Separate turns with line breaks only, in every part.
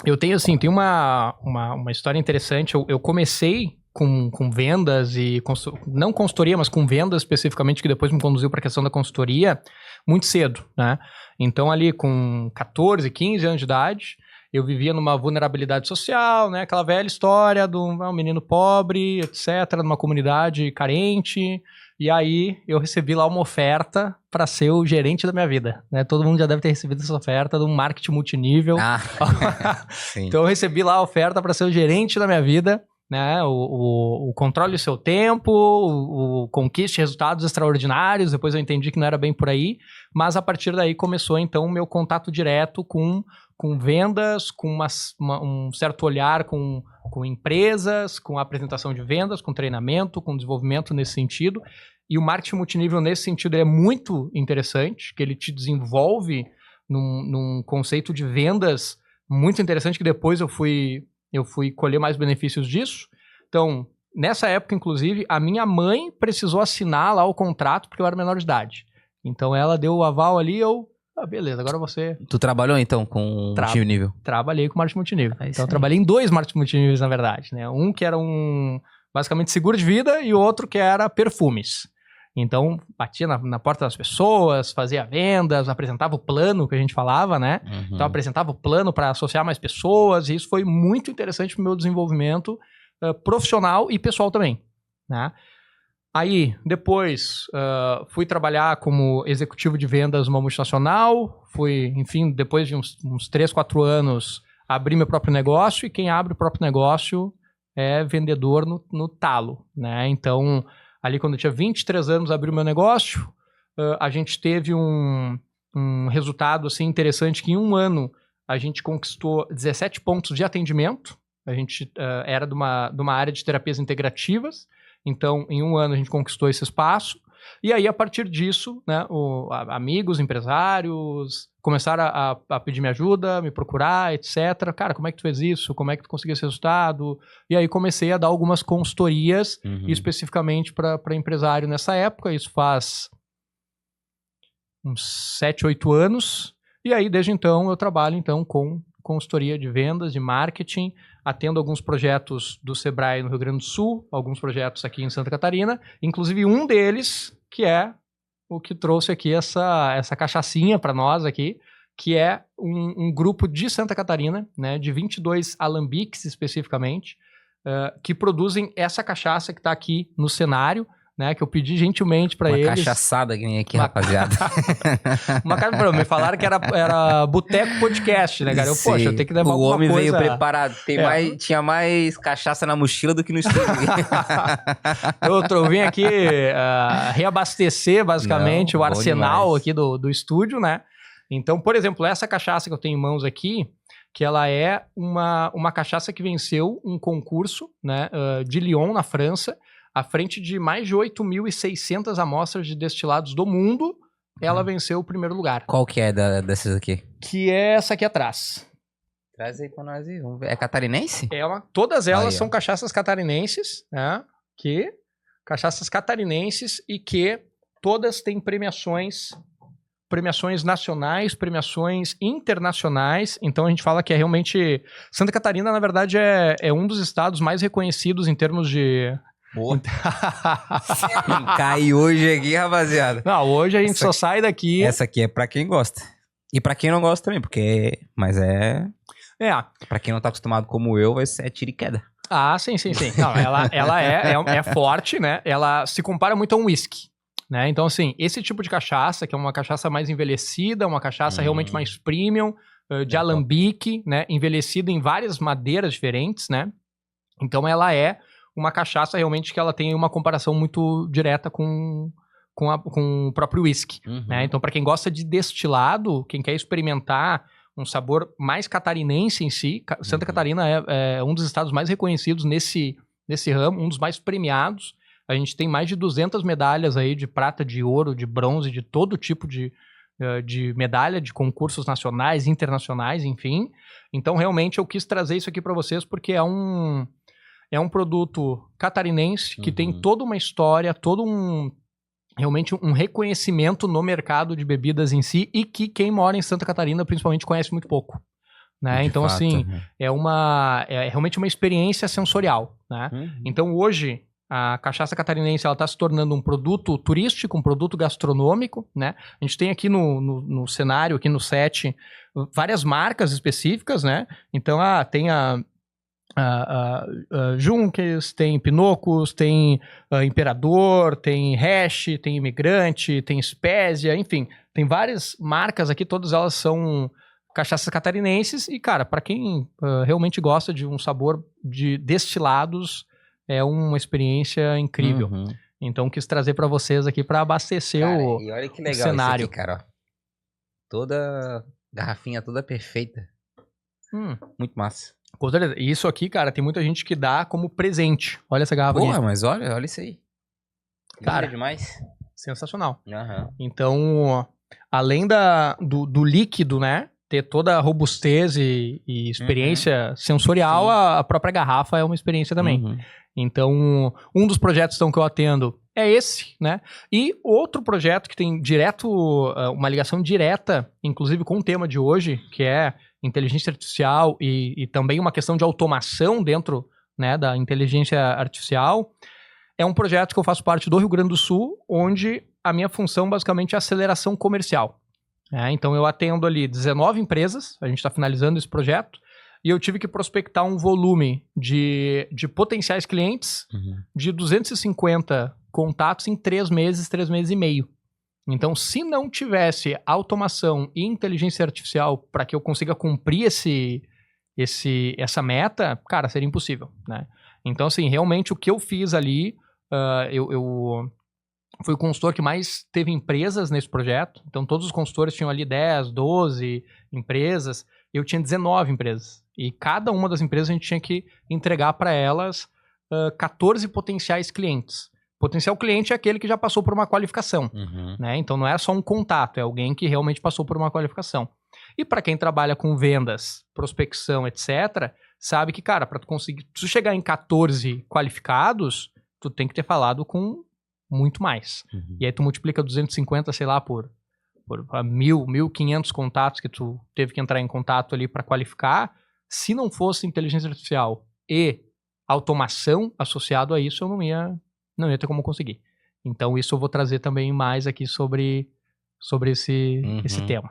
Eu tenho, assim, tem uma história interessante. Eu comecei com vendas e não consultoria, mas com vendas especificamente, que depois me conduziu para a questão da consultoria muito cedo, né? Então, ali com 14, 15 anos de idade, eu vivia numa vulnerabilidade social, né? Aquela velha história de um menino pobre, etc., numa comunidade carente. E aí eu recebi lá uma oferta para ser o gerente da minha vida, né? Todo mundo já deve ter recebido essa oferta de um marketing multinível.
Sim.
Então eu recebi lá a oferta para ser o gerente da minha vida, né? O controle do seu tempo, o conquiste resultados extraordinários. Depois eu entendi que não era bem por aí, mas a partir daí começou então o meu contato direto com vendas, com um certo olhar com empresas, com a apresentação de vendas, com treinamento, com desenvolvimento nesse sentido. E o marketing multinível nesse sentido é muito interessante, que ele te desenvolve num conceito de vendas muito interessante, que depois eu fui colher mais benefícios disso. Então, nessa época, inclusive, a minha mãe precisou assinar lá o contrato porque eu era menor de idade. Então, ela deu o aval ali, beleza, agora você...
Tu trabalhou, então, com multinível?
Trabalhei com marketing multinível. Então, eu trabalhei em 2 marketing multiníveis, na verdade, né? Um que era basicamente seguro de vida e o outro que era perfumes. Então, batia na porta das pessoas, fazia vendas, apresentava o plano que a gente falava, né?
Uhum.
Então, apresentava o plano para associar mais pessoas, e isso foi muito interessante para o meu desenvolvimento profissional e pessoal também, né? Aí, depois, fui trabalhar como executivo de vendas numa multinacional, enfim, depois de uns 3, 4 anos, abri meu próprio negócio, e quem abre o próprio negócio é vendedor no talo, né? Então, ali quando eu tinha 23 anos, abri o meu negócio, a gente teve um resultado assim, interessante, que em um ano a gente conquistou 17 pontos de atendimento. A gente era de uma área de terapias integrativas. Então, em um ano a gente conquistou esse espaço. E aí, a partir disso, né, amigos, empresários começaram a pedir minha ajuda, me procurar, etc. Cara, como é que tu fez isso? Como é que tu conseguiu esse resultado? E aí comecei a dar algumas consultorias, especificamente para empresário nessa época. Isso faz uns 7, 8 anos. E aí, desde então, eu trabalho então com consultoria de vendas, de marketing, atendo alguns projetos do Sebrae no Rio Grande do Sul, alguns projetos aqui em Santa Catarina, inclusive um deles, que é o que trouxe aqui essa cachaçinha para nós aqui, que é um grupo de Santa Catarina, né, de 22 alambiques especificamente, que produzem essa cachaça que está aqui no cenário, né, que eu pedi gentilmente para eles.
Uma cachaçada que nem aqui, rapaziada.
Me falaram que era Boteco Podcast, né, cara? Poxa, eu tenho que levar alguma coisa...
O homem veio preparado. Tinha mais cachaça na mochila do que no estúdio.
Eu vim aqui reabastecer, basicamente, o arsenal aqui do estúdio, né? Então, por exemplo, essa cachaça que eu tenho em mãos aqui, que ela é uma cachaça que venceu um concurso, né, de Lyon, na França, à frente de mais de 8.600 amostras de destilados do mundo, ela venceu o primeiro lugar.
Qual que é dessas aqui?
Que é essa aqui atrás.
Traz aí pra nós aí. Vamos ver. É catarinense?
Todas elas são cachaças catarinenses, né? Cachaças catarinenses, e que todas têm premiações nacionais, premiações internacionais. Então a gente fala que é realmente... Santa Catarina, na verdade, é um dos estados mais reconhecidos em termos de...
Boa. Cai hoje aqui, rapaziada.
Não, hoje a gente só sai daqui...
Essa aqui é pra quem gosta. E pra quem não gosta também, porque... Mas pra quem não tá acostumado como eu, é tiro e queda.
Ah, sim. Não, ela é forte, né? Ela se compara muito a um whisky, né? Então, assim, esse tipo de cachaça, que é uma cachaça mais envelhecida, uma cachaça realmente mais premium, de alambique, né? Envelhecida em várias madeiras diferentes, né? Então, ela é uma cachaça realmente que ela tem uma comparação muito direta com o próprio whisky, né? Então, para quem gosta de destilado, quem quer experimentar um sabor mais catarinense em si, Santa Catarina é um dos estados mais reconhecidos nesse ramo, um dos mais premiados. A gente tem mais de 200 medalhas aí de prata, de ouro, de bronze, de todo tipo de medalha, de concursos nacionais, internacionais, enfim. Então, realmente, eu quis trazer isso aqui para vocês porque é um produto catarinense que tem toda uma história, realmente um reconhecimento no mercado de bebidas em si, e que quem mora em Santa Catarina principalmente conhece muito pouco, né? Então,
fato,
assim, é realmente uma experiência sensorial, né? Então, hoje, a cachaça catarinense, ela está se tornando um produto turístico, um produto gastronômico, né? A gente tem aqui no cenário, aqui no set, várias marcas específicas, né? Então, tem a Junkers, tem Pinocos, tem Imperador, tem Hash, tem Imigrante, tem Spezia, enfim, tem várias marcas aqui, todas elas são cachaças catarinenses e, cara, para quem realmente gosta de um sabor de destilados, é uma experiência incrível. Então, quis trazer para vocês aqui para abastecer o cenário.
E olha que legal isso aqui, cara. Toda garrafinha toda perfeita. Muito massa.
Com certeza. E isso aqui, cara, tem muita gente que dá como presente. Olha essa garrafa aqui.
Porra, mas olha isso aí.
Cara,
demais.
Sensacional. Então, além do líquido, né? Ter toda a robustez e experiência sensorial, a própria garrafa é uma experiência também. Então, um dos projetos então, que eu atendo é esse, né? E outro projeto que tem uma ligação direta, inclusive com o tema de hoje, que é inteligência artificial e também uma questão de automação dentro, né, da inteligência artificial, é um projeto que eu faço parte do Rio Grande do Sul, onde a minha função basicamente é aceleração comercial. Então eu atendo ali 19 empresas, a gente está finalizando esse projeto, e eu tive que prospectar um volume de potenciais clientes de 250 contatos em 3 meses e meio. Então, se não tivesse automação e inteligência artificial para que eu consiga cumprir essa meta, cara, seria impossível, né? Então, assim, realmente o que eu fiz ali, eu fui o consultor que mais teve empresas nesse projeto. Então, todos os consultores tinham ali 10, 12 empresas. Eu tinha 19 empresas. E cada uma das empresas a gente tinha que entregar para elas 14 potenciais clientes. Potencial cliente é aquele que já passou por uma qualificação, né? Então não é só um contato, é alguém que realmente passou por uma qualificação. E para quem trabalha com vendas, prospecção, etc., sabe que, cara, para tu chegar em 14 qualificados, tu tem que ter falado com muito mais. E aí tu multiplica 250, sei lá, por 1.500 contatos que tu teve que entrar em contato ali para qualificar. Se não fosse inteligência artificial e automação associado a isso, eu não ia ter como conseguir. Então, isso eu vou trazer também mais aqui sobre esse tema.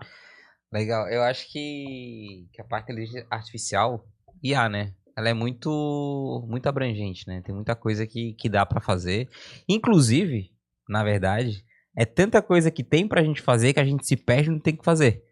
Legal. Eu acho que a parte da inteligência artificial, IA, né? Ela é muito abrangente, né? Tem muita coisa que dá pra fazer. Inclusive, na verdade, é tanta coisa que tem pra gente fazer que a gente se perde e não tem que fazer,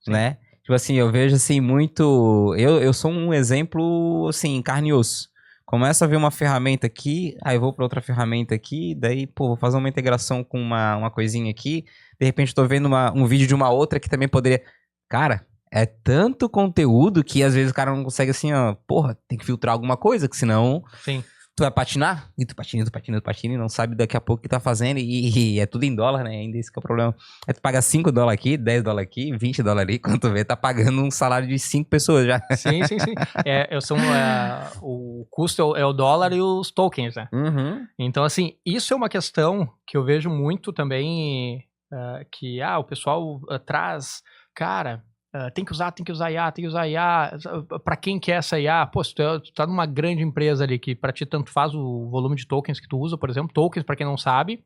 né? Tipo assim, eu vejo assim muito... Eu sou um exemplo, assim, carne e osso. Começo a ver uma ferramenta aqui, aí eu vou para outra ferramenta aqui, daí, pô, vou fazer uma integração com uma coisinha aqui, de repente tô vendo um vídeo de uma outra que também poderia... Cara, é tanto conteúdo que às vezes o cara não consegue assim, ó, porra, tem que filtrar alguma coisa, que senão tu vai patinar, e tu patina e não sabe daqui a pouco o que tá fazendo, e é tudo em dólar, né, ainda esse que é o problema. Aí tu paga $5 aqui, $10 aqui, $20 ali, quando tu vê, tá pagando um salário de 5 pessoas já.
Sim. O custo é o dólar e os tokens, né? Então, assim, isso é uma questão que eu vejo muito também, que o pessoal traz, cara... tem que usar IA, pra quem quer essa IA, pô, se tu tá numa grande empresa ali que pra ti tanto faz o volume de tokens que tu usa, por exemplo, tokens, pra quem não sabe,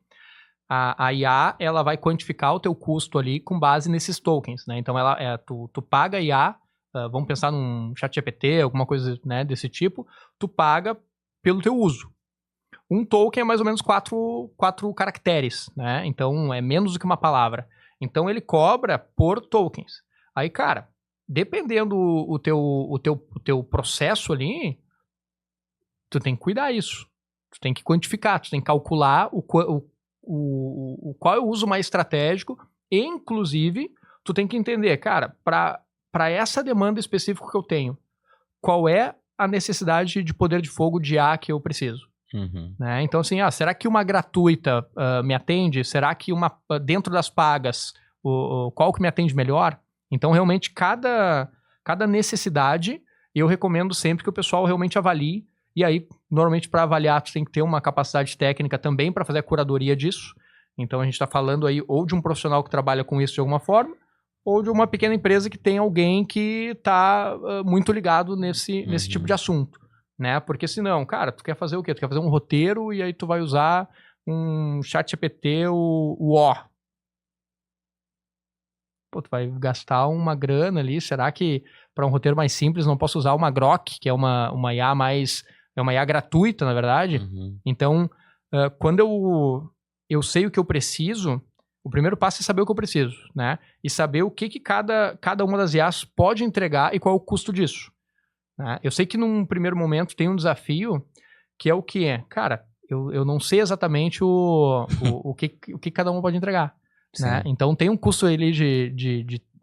a IA, ela vai quantificar o teu custo ali com base nesses tokens, né? Então, tu paga a IA, vamos pensar num ChatGPT, alguma coisa, né, desse tipo, tu paga pelo teu uso. Um token é mais ou menos 4 caracteres, né? Então, é menos do que uma palavra. Então, ele cobra por tokens. Aí, cara, dependendo o teu processo ali, tu tem que cuidar isso. Tu tem que quantificar, tu tem que calcular qual é o uso mais estratégico e, inclusive, tu tem que entender, cara, para essa demanda específica que eu tenho, qual é a necessidade de poder de fogo de IA que eu preciso. Né? Então, assim, será que uma gratuita me atende? Será que dentro das pagas, qual que me atende melhor? Então, realmente, cada necessidade, eu recomendo sempre que o pessoal realmente avalie. E aí, normalmente, para avaliar, tu tem que ter uma capacidade técnica também para fazer a curadoria disso. Então, a gente está falando aí ou de um profissional que trabalha com isso de alguma forma, ou de uma pequena empresa que tem alguém que está muito ligado nesse tipo de assunto, né? Porque senão, cara, tu quer fazer o quê? Tu quer fazer um roteiro e aí tu vai usar um ChatGPT, o O. Pô, tu vai gastar uma grana ali. Será que para um roteiro mais simples não posso usar uma Grok, que é uma IA mais... É uma IA gratuita, na verdade. Então, quando eu sei o que eu preciso, o primeiro passo é saber o que eu preciso, né? E saber o que cada uma das IAs pode entregar e qual é o custo disso, né? Eu sei que num primeiro momento tem um desafio que é o que é. Cara, eu não sei exatamente o que cada uma pode entregar, né? Então tem um custo ali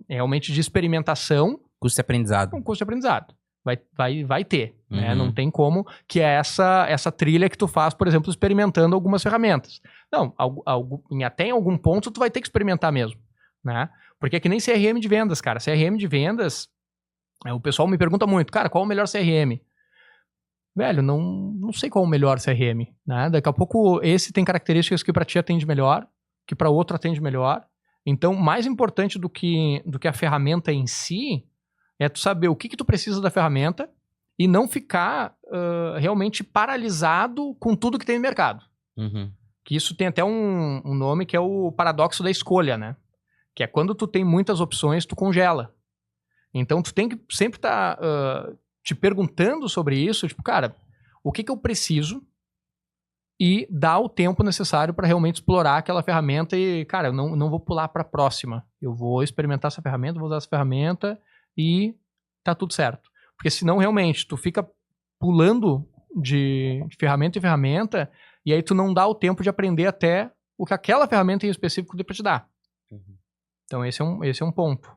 realmente de experimentação.
Custo de aprendizado.
Um custo de aprendizado. Vai ter, né? Não tem como que é essa trilha que tu faz, por exemplo, experimentando algumas ferramentas. Não, até em algum ponto tu vai ter que experimentar mesmo, né? Porque é que nem CRM de vendas, cara. CRM de vendas, o pessoal me pergunta muito, cara, qual é o melhor CRM? Velho, não sei qual é o melhor CRM, né? Daqui a pouco esse tem características que para ti atende melhor, que para outro atende melhor. Então, mais importante do que a ferramenta em si é tu saber o que tu precisa da ferramenta e não ficar realmente paralisado com tudo que tem no mercado. Que isso tem até um nome que é o paradoxo da escolha, né? Que é quando tu tem muitas opções, tu congela. Então, tu tem que sempre estar te perguntando sobre isso, tipo, cara, o que eu preciso e dar o tempo necessário para realmente explorar aquela ferramenta e, cara, eu não vou pular para a próxima. Eu vou experimentar essa ferramenta, vou usar essa ferramenta e tá tudo certo. Porque senão, realmente, tu fica pulando de ferramenta em ferramenta e aí tu não dá o tempo de aprender até o que aquela ferramenta em específico tem pra te dar. Então esse é um ponto.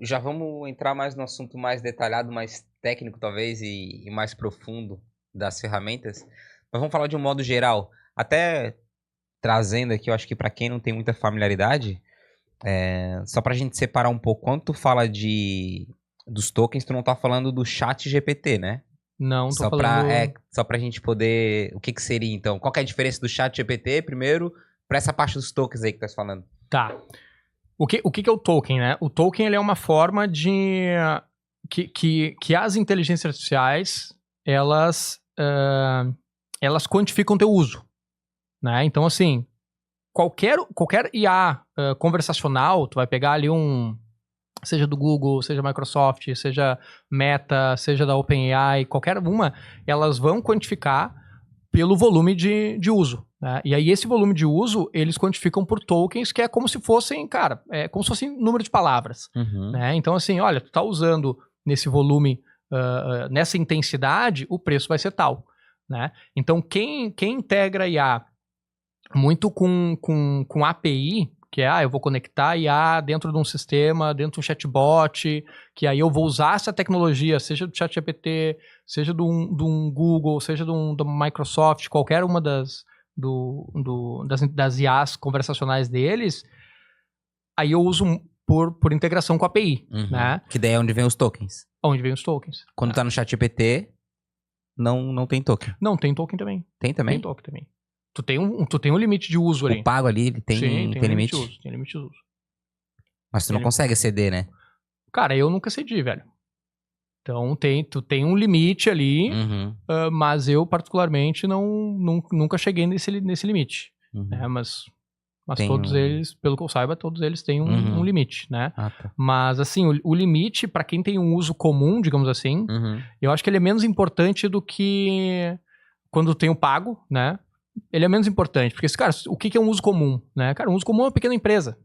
Já vamos entrar mais no assunto mais detalhado, mais técnico talvez e mais profundo das ferramentas. Mas vamos falar de um modo geral. Até trazendo aqui, eu acho que para quem não tem muita familiaridade, só pra gente separar um pouco, quando tu fala dos tokens, tu não tá falando do chat GPT, né?
Não, tô falando...
Só pra gente poder... O que seria, então? Qual que é a diferença do chat GPT, primeiro, pra essa parte dos tokens aí que tu tá falando?
Tá. O que é o token, né? O token, ele é uma forma de... Que as inteligências artificiais, elas quantificam teu uso, né? Então, assim, qualquer IA conversacional, tu vai pegar ali seja do Google, seja Microsoft, seja Meta, seja da OpenAI, qualquer uma, elas vão quantificar pelo volume de uso, né? E aí esse volume de uso, eles quantificam por tokens, que é como se fossem, cara, como se fossem número de palavras, né? Então, assim, olha, tu tá usando nesse volume, nessa intensidade, o preço vai ser tal, né? Então, quem integra IA muito com API, que eu vou conectar IA dentro de um sistema, dentro de um chatbot, que aí eu vou usar essa tecnologia, seja do ChatGPT, seja de um Google, seja do Microsoft, qualquer uma das IAs conversacionais deles, aí eu uso por integração com a API, né?
Que daí é onde vem os tokens.
Onde vem os tokens.
Quando tá no ChatGPT, não tem token.
Não, tem token também.
Tem também?
Tem token também. Tu tem um limite de uso ali.
O pago ali, ele tem limite?
Tem limite de uso.
Mas tu não consegue exceder, né?
Cara, eu nunca excedi, velho. Então, tu tem um limite ali, mas eu, particularmente, nunca cheguei nesse limite. Né? Mas todos eles, pelo que eu saiba, todos eles têm um limite, né?
Ah, tá.
Mas, assim, o limite, para quem tem um uso comum, digamos assim, eu acho que ele é menos importante do que quando tem o pago, né? Ele é menos importante, porque, cara, o que é um uso comum, né? Cara, um uso comum é uma pequena empresa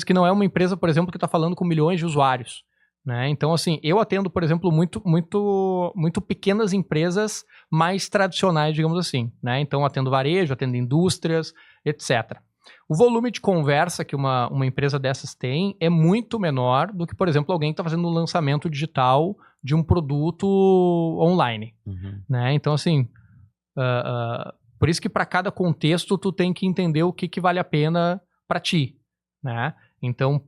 que não é uma empresa, por exemplo, que está falando com milhões de usuários, né? Então, assim, eu atendo, por exemplo, muito pequenas empresas mais tradicionais, digamos assim, né? Então, atendo varejo, atendo indústrias, etc. O volume de conversa que uma empresa dessas tem é muito menor do que, por exemplo, alguém que está fazendo um lançamento digital de um produto online, né? Então, assim... por isso que para cada contexto tu tem que entender o que vale a pena para ti, né? Então,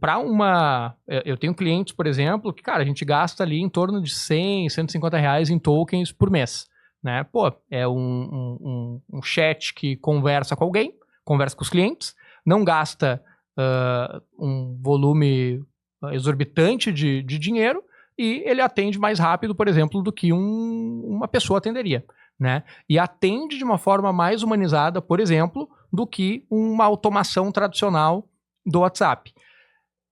eu tenho clientes, por exemplo, que, cara, a gente gasta ali em torno de 100, 150 reais em tokens por mês, né? Pô, é um chat que conversa com alguém, conversa com os clientes, não gasta um volume exorbitante de dinheiro e ele atende mais rápido, por exemplo, do que uma pessoa atenderia, né? E atende de uma forma mais humanizada, por exemplo, do que uma automação tradicional do WhatsApp.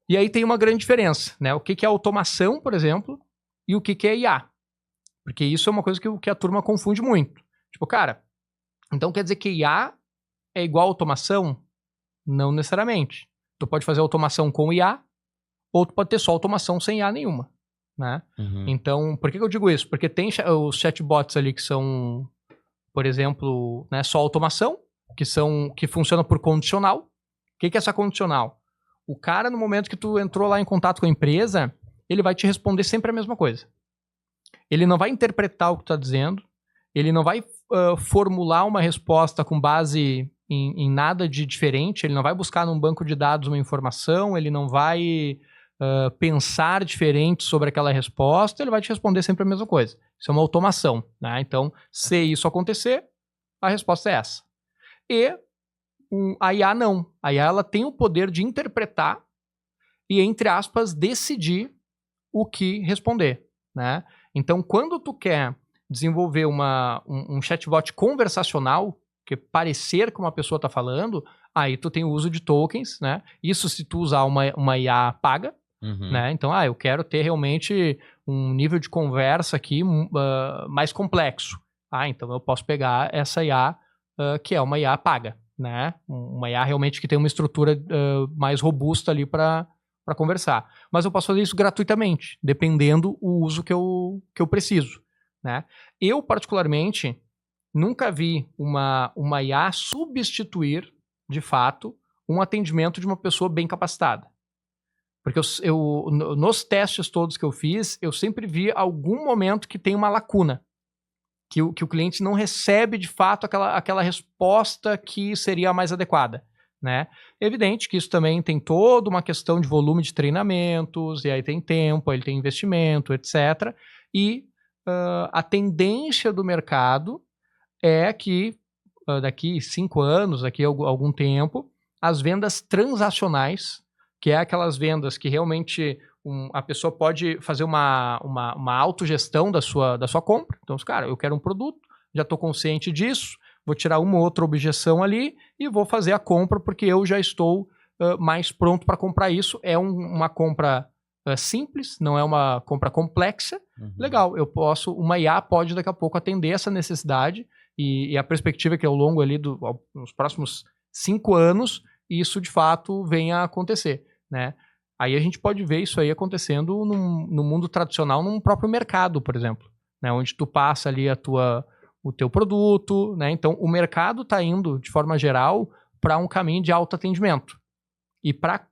E aí tem uma grande diferença, né? O que é automação, por exemplo, e o que é IA. Porque isso é uma coisa que a turma confunde muito. Tipo, cara, então quer dizer que IA é igual a automação? Não necessariamente. Tu pode fazer automação com IA, ou tu pode ter só automação sem IA nenhuma, né? Então, por que eu digo isso? Porque tem os chatbots ali que são, por exemplo, né, só automação, que funciona por condicional. O que é essa condicional? O cara, no momento que tu entrou lá em contato com a empresa, ele vai te responder sempre a mesma coisa. Ele não vai interpretar o que tu tá dizendo, ele não vai formular uma resposta com base em nada de diferente, ele não vai buscar num banco de dados uma informação, ele não vai pensar diferente sobre aquela resposta, ele vai te responder sempre a mesma coisa. Isso é uma automação, né? Então, se isso acontecer, a resposta é essa. E a IA não. A IA ela tem o poder de interpretar e, entre aspas, decidir o que responder, né? Então, quando tu quer desenvolver um chatbot conversacional, que parecer que uma pessoa está falando, aí tu tem o uso de tokens, né? Isso se tu usar uma IA paga, né? Então, eu quero ter realmente um nível de conversa aqui mais complexo. Então eu posso pegar essa IA, que é uma IA paga, né? Uma IA realmente que tem uma estrutura mais robusta ali para conversar. Mas eu posso fazer isso gratuitamente, dependendo o uso que eu preciso, né? Eu, particularmente, nunca vi uma IA substituir, de fato, um atendimento de uma pessoa bem capacitada. Porque nos testes todos que eu fiz, eu sempre vi algum momento que tem uma lacuna. Que o cliente não recebe, de fato, aquela resposta que seria a mais adequada, né? É evidente que isso também tem toda uma questão de volume de treinamentos, e aí tem tempo, aí tem investimento, etc. E a tendência do mercado é que daqui 5 anos, daqui a algum tempo, as vendas transacionais, que é aquelas vendas que realmente a pessoa pode fazer uma autogestão da sua compra. Então, cara, eu quero um produto, já estou consciente disso, vou tirar uma ou outra objeção ali e vou fazer a compra porque eu já estou mais pronto para comprar isso. É uma compra simples, não é uma compra complexa. Legal, uma IA pode daqui a pouco atender essa necessidade e a perspectiva é que ao longo ali nos próximos 5 anos isso de fato venha a acontecer, né? Aí a gente pode ver isso aí acontecendo no mundo tradicional, num próprio mercado, por exemplo, né? Onde tu passa ali o teu produto, né? Então o mercado está indo, de forma geral, para um caminho de autoatendimento. E para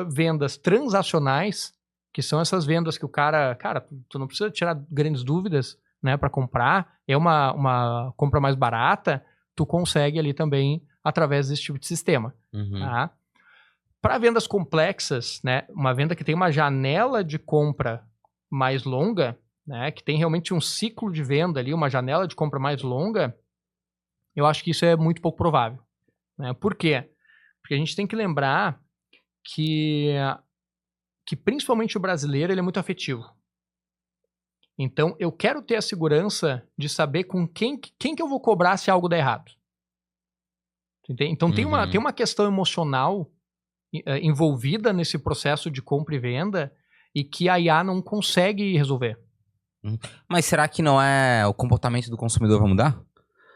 vendas transacionais, que são essas vendas que o cara, tu não precisa tirar grandes dúvidas, né, para comprar, é uma compra mais barata, tu consegue ali também através desse tipo de sistema. Tá? Para vendas complexas, né, uma venda que tem uma janela de compra mais longa, né, que tem realmente um ciclo de venda ali, uma janela de compra mais longa, eu acho que isso é muito pouco provável. Né? Por quê? Porque a gente tem que lembrar que principalmente o brasileiro ele é muito afetivo. Então, eu quero ter a segurança de saber com quem que eu vou cobrar se algo der errado. Entende? Então, tem uma questão emocional envolvida nesse processo de compra e venda e que a IA não consegue resolver.
Mas será que não é o comportamento do consumidor vai mudar?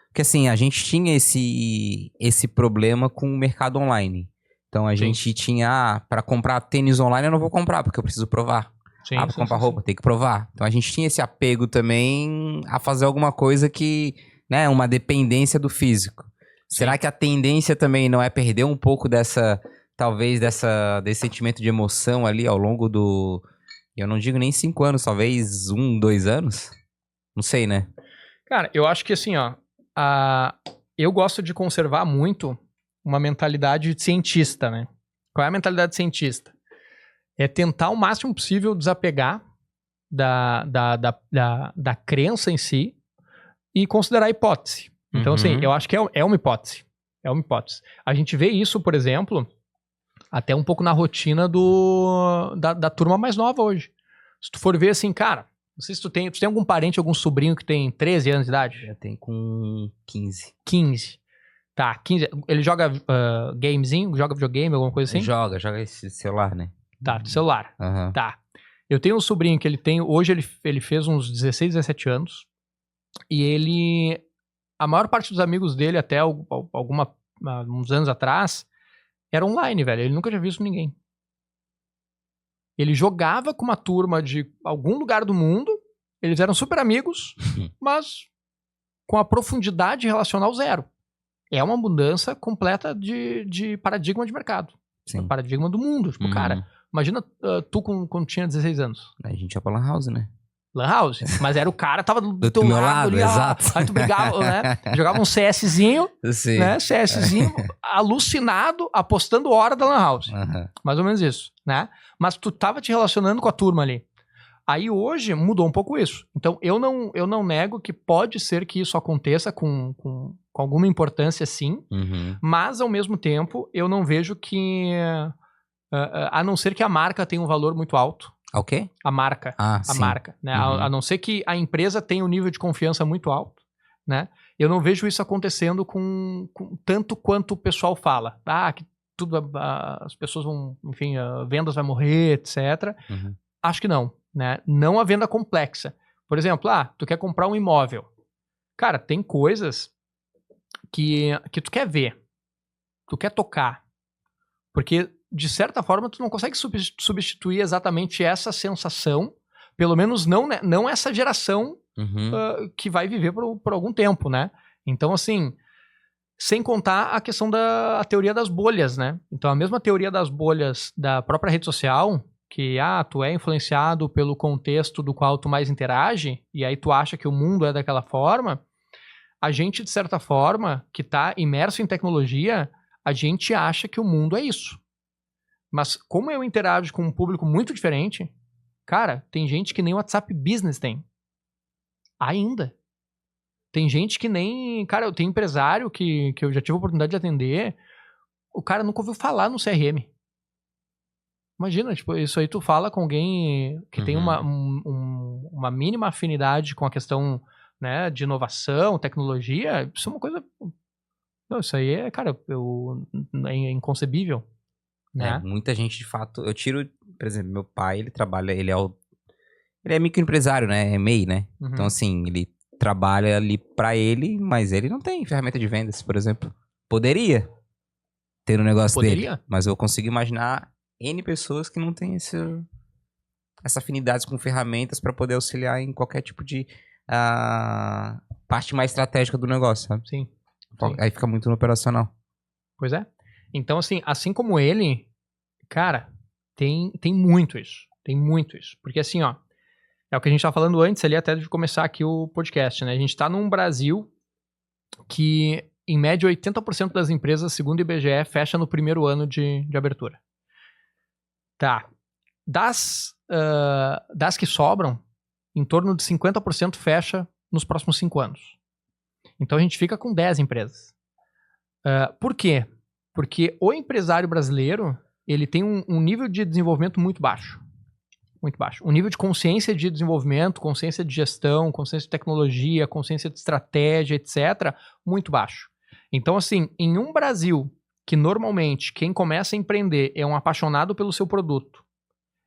Porque assim, a gente tinha esse problema com o mercado online. Então, a gente tinha, para comprar tênis online eu não vou comprar, porque eu preciso provar. Para comprar roupa, tem que provar. Então, a gente tinha esse apego também a fazer alguma coisa que, né, uma dependência do físico. Será que a tendência também não é perder um pouco desse sentimento de emoção ali ao longo eu não digo nem 5 anos, talvez 1, 2 anos? Não sei, né?
Cara, eu acho que assim, eu gosto de conservar muito uma mentalidade de cientista, né? Qual é a mentalidade de cientista? É tentar o máximo possível desapegar da crença em si e considerar a hipótese. Então, assim, eu acho que é uma hipótese. É uma hipótese. A gente vê isso, por exemplo, Até um pouco na rotina da turma mais nova hoje. Se tu for ver assim, cara, não sei se tu tem algum parente, algum sobrinho que tem 13 anos de idade?
Já tem com 15.
15. Tá, 15. Ele joga gamezinho, joga videogame, alguma coisa assim?
Joga esse celular, né?
Tá, do celular.
Aham.
Tá. Eu tenho um sobrinho que ele tem, hoje ele fez uns 16, 17 anos, e a maior parte dos amigos dele até uns anos atrás, era online, velho. Ele nunca tinha visto ninguém. Ele jogava com uma turma de algum lugar do mundo, eles eram super amigos, mas com a profundidade relacional zero. É uma mudança completa de paradigma de mercado.
Sim.
Paradigma do mundo. Tipo, cara, imagina tu quando tinha 16 anos.
A gente ia pra Lan House, né?
Lan House. Mas era o cara, tava do
teu
meu
lado,
ali,
exato.
Aí tu brigava, né? Jogava um CSzinho,
Sim.
né? CSzinho, alucinado, apostando hora da Lan House.
Aham.
Mais ou menos isso, né? Mas tu tava te relacionando com a turma ali. Aí hoje mudou um pouco isso. Então eu não nego que pode ser que isso aconteça com alguma importância, sim. Mas ao mesmo tempo eu não vejo que... a não ser que a marca tenha um valor muito alto.
O quê?
A marca. A
sim.
marca, né? A não ser que a empresa tenha um nível de confiança muito alto, né? Eu não vejo isso acontecendo com tanto quanto o pessoal fala. Que tudo, as pessoas vão, enfim, vendas vai morrer, etc. Acho que não, né? Não a venda complexa. Por exemplo, tu quer comprar um imóvel. Cara, tem coisas que tu quer ver, tu quer tocar, porque de certa forma tu não consegue substituir exatamente essa sensação, pelo menos não essa geração que vai viver por algum tempo, né? Então, assim, sem contar a questão da teoria das bolhas, né? Então, a mesma teoria das bolhas da própria rede social, que tu é influenciado pelo contexto do qual tu mais interage, e aí tu acha que o mundo é daquela forma, a gente, de certa forma, que tá imerso em tecnologia, a gente acha que o mundo é isso. Mas como eu interajo com um público muito diferente, cara, tem gente que nem o WhatsApp Business tem. Ainda. Tem gente que nem... Cara, eu tenho empresário que eu já tive a oportunidade de atender, o cara nunca ouviu falar no CRM. Imagina, tipo, isso aí tu fala com alguém que tem uma mínima afinidade com a questão, né, de inovação, tecnologia, isso é uma coisa... Não, isso aí é, cara, é inconcebível. Né?
Muita gente, de fato, eu tiro, por exemplo, meu pai, ele trabalha, ele é microempresário, né, é MEI, né, então assim, ele trabalha ali pra ele, mas ele não tem ferramenta de vendas, por exemplo, poderia ter um negócio dele, mas eu consigo imaginar N pessoas que não têm essa afinidade com ferramentas pra poder auxiliar em qualquer tipo de parte mais estratégica do negócio, sabe?
Sim.
Aí fica muito no operacional.
Pois é. Então, assim como ele, cara, tem muito isso. Tem muito isso. Porque assim, ó, é o que a gente tava falando antes ali, até de começar aqui o podcast, né? A gente tá num Brasil que, em média, 80% das empresas, segundo o IBGE, fecha no primeiro ano de abertura. Tá. Das que sobram, em torno de 50% fecha nos próximos 5 anos. Então a gente fica com 10 empresas. Por quê? Porque o empresário brasileiro, ele tem um nível de desenvolvimento muito baixo. Muito baixo. Um nível de consciência de desenvolvimento, consciência de gestão, consciência de tecnologia, consciência de estratégia, etc., muito baixo. Então, assim, em um Brasil que normalmente quem começa a empreender é um apaixonado pelo seu produto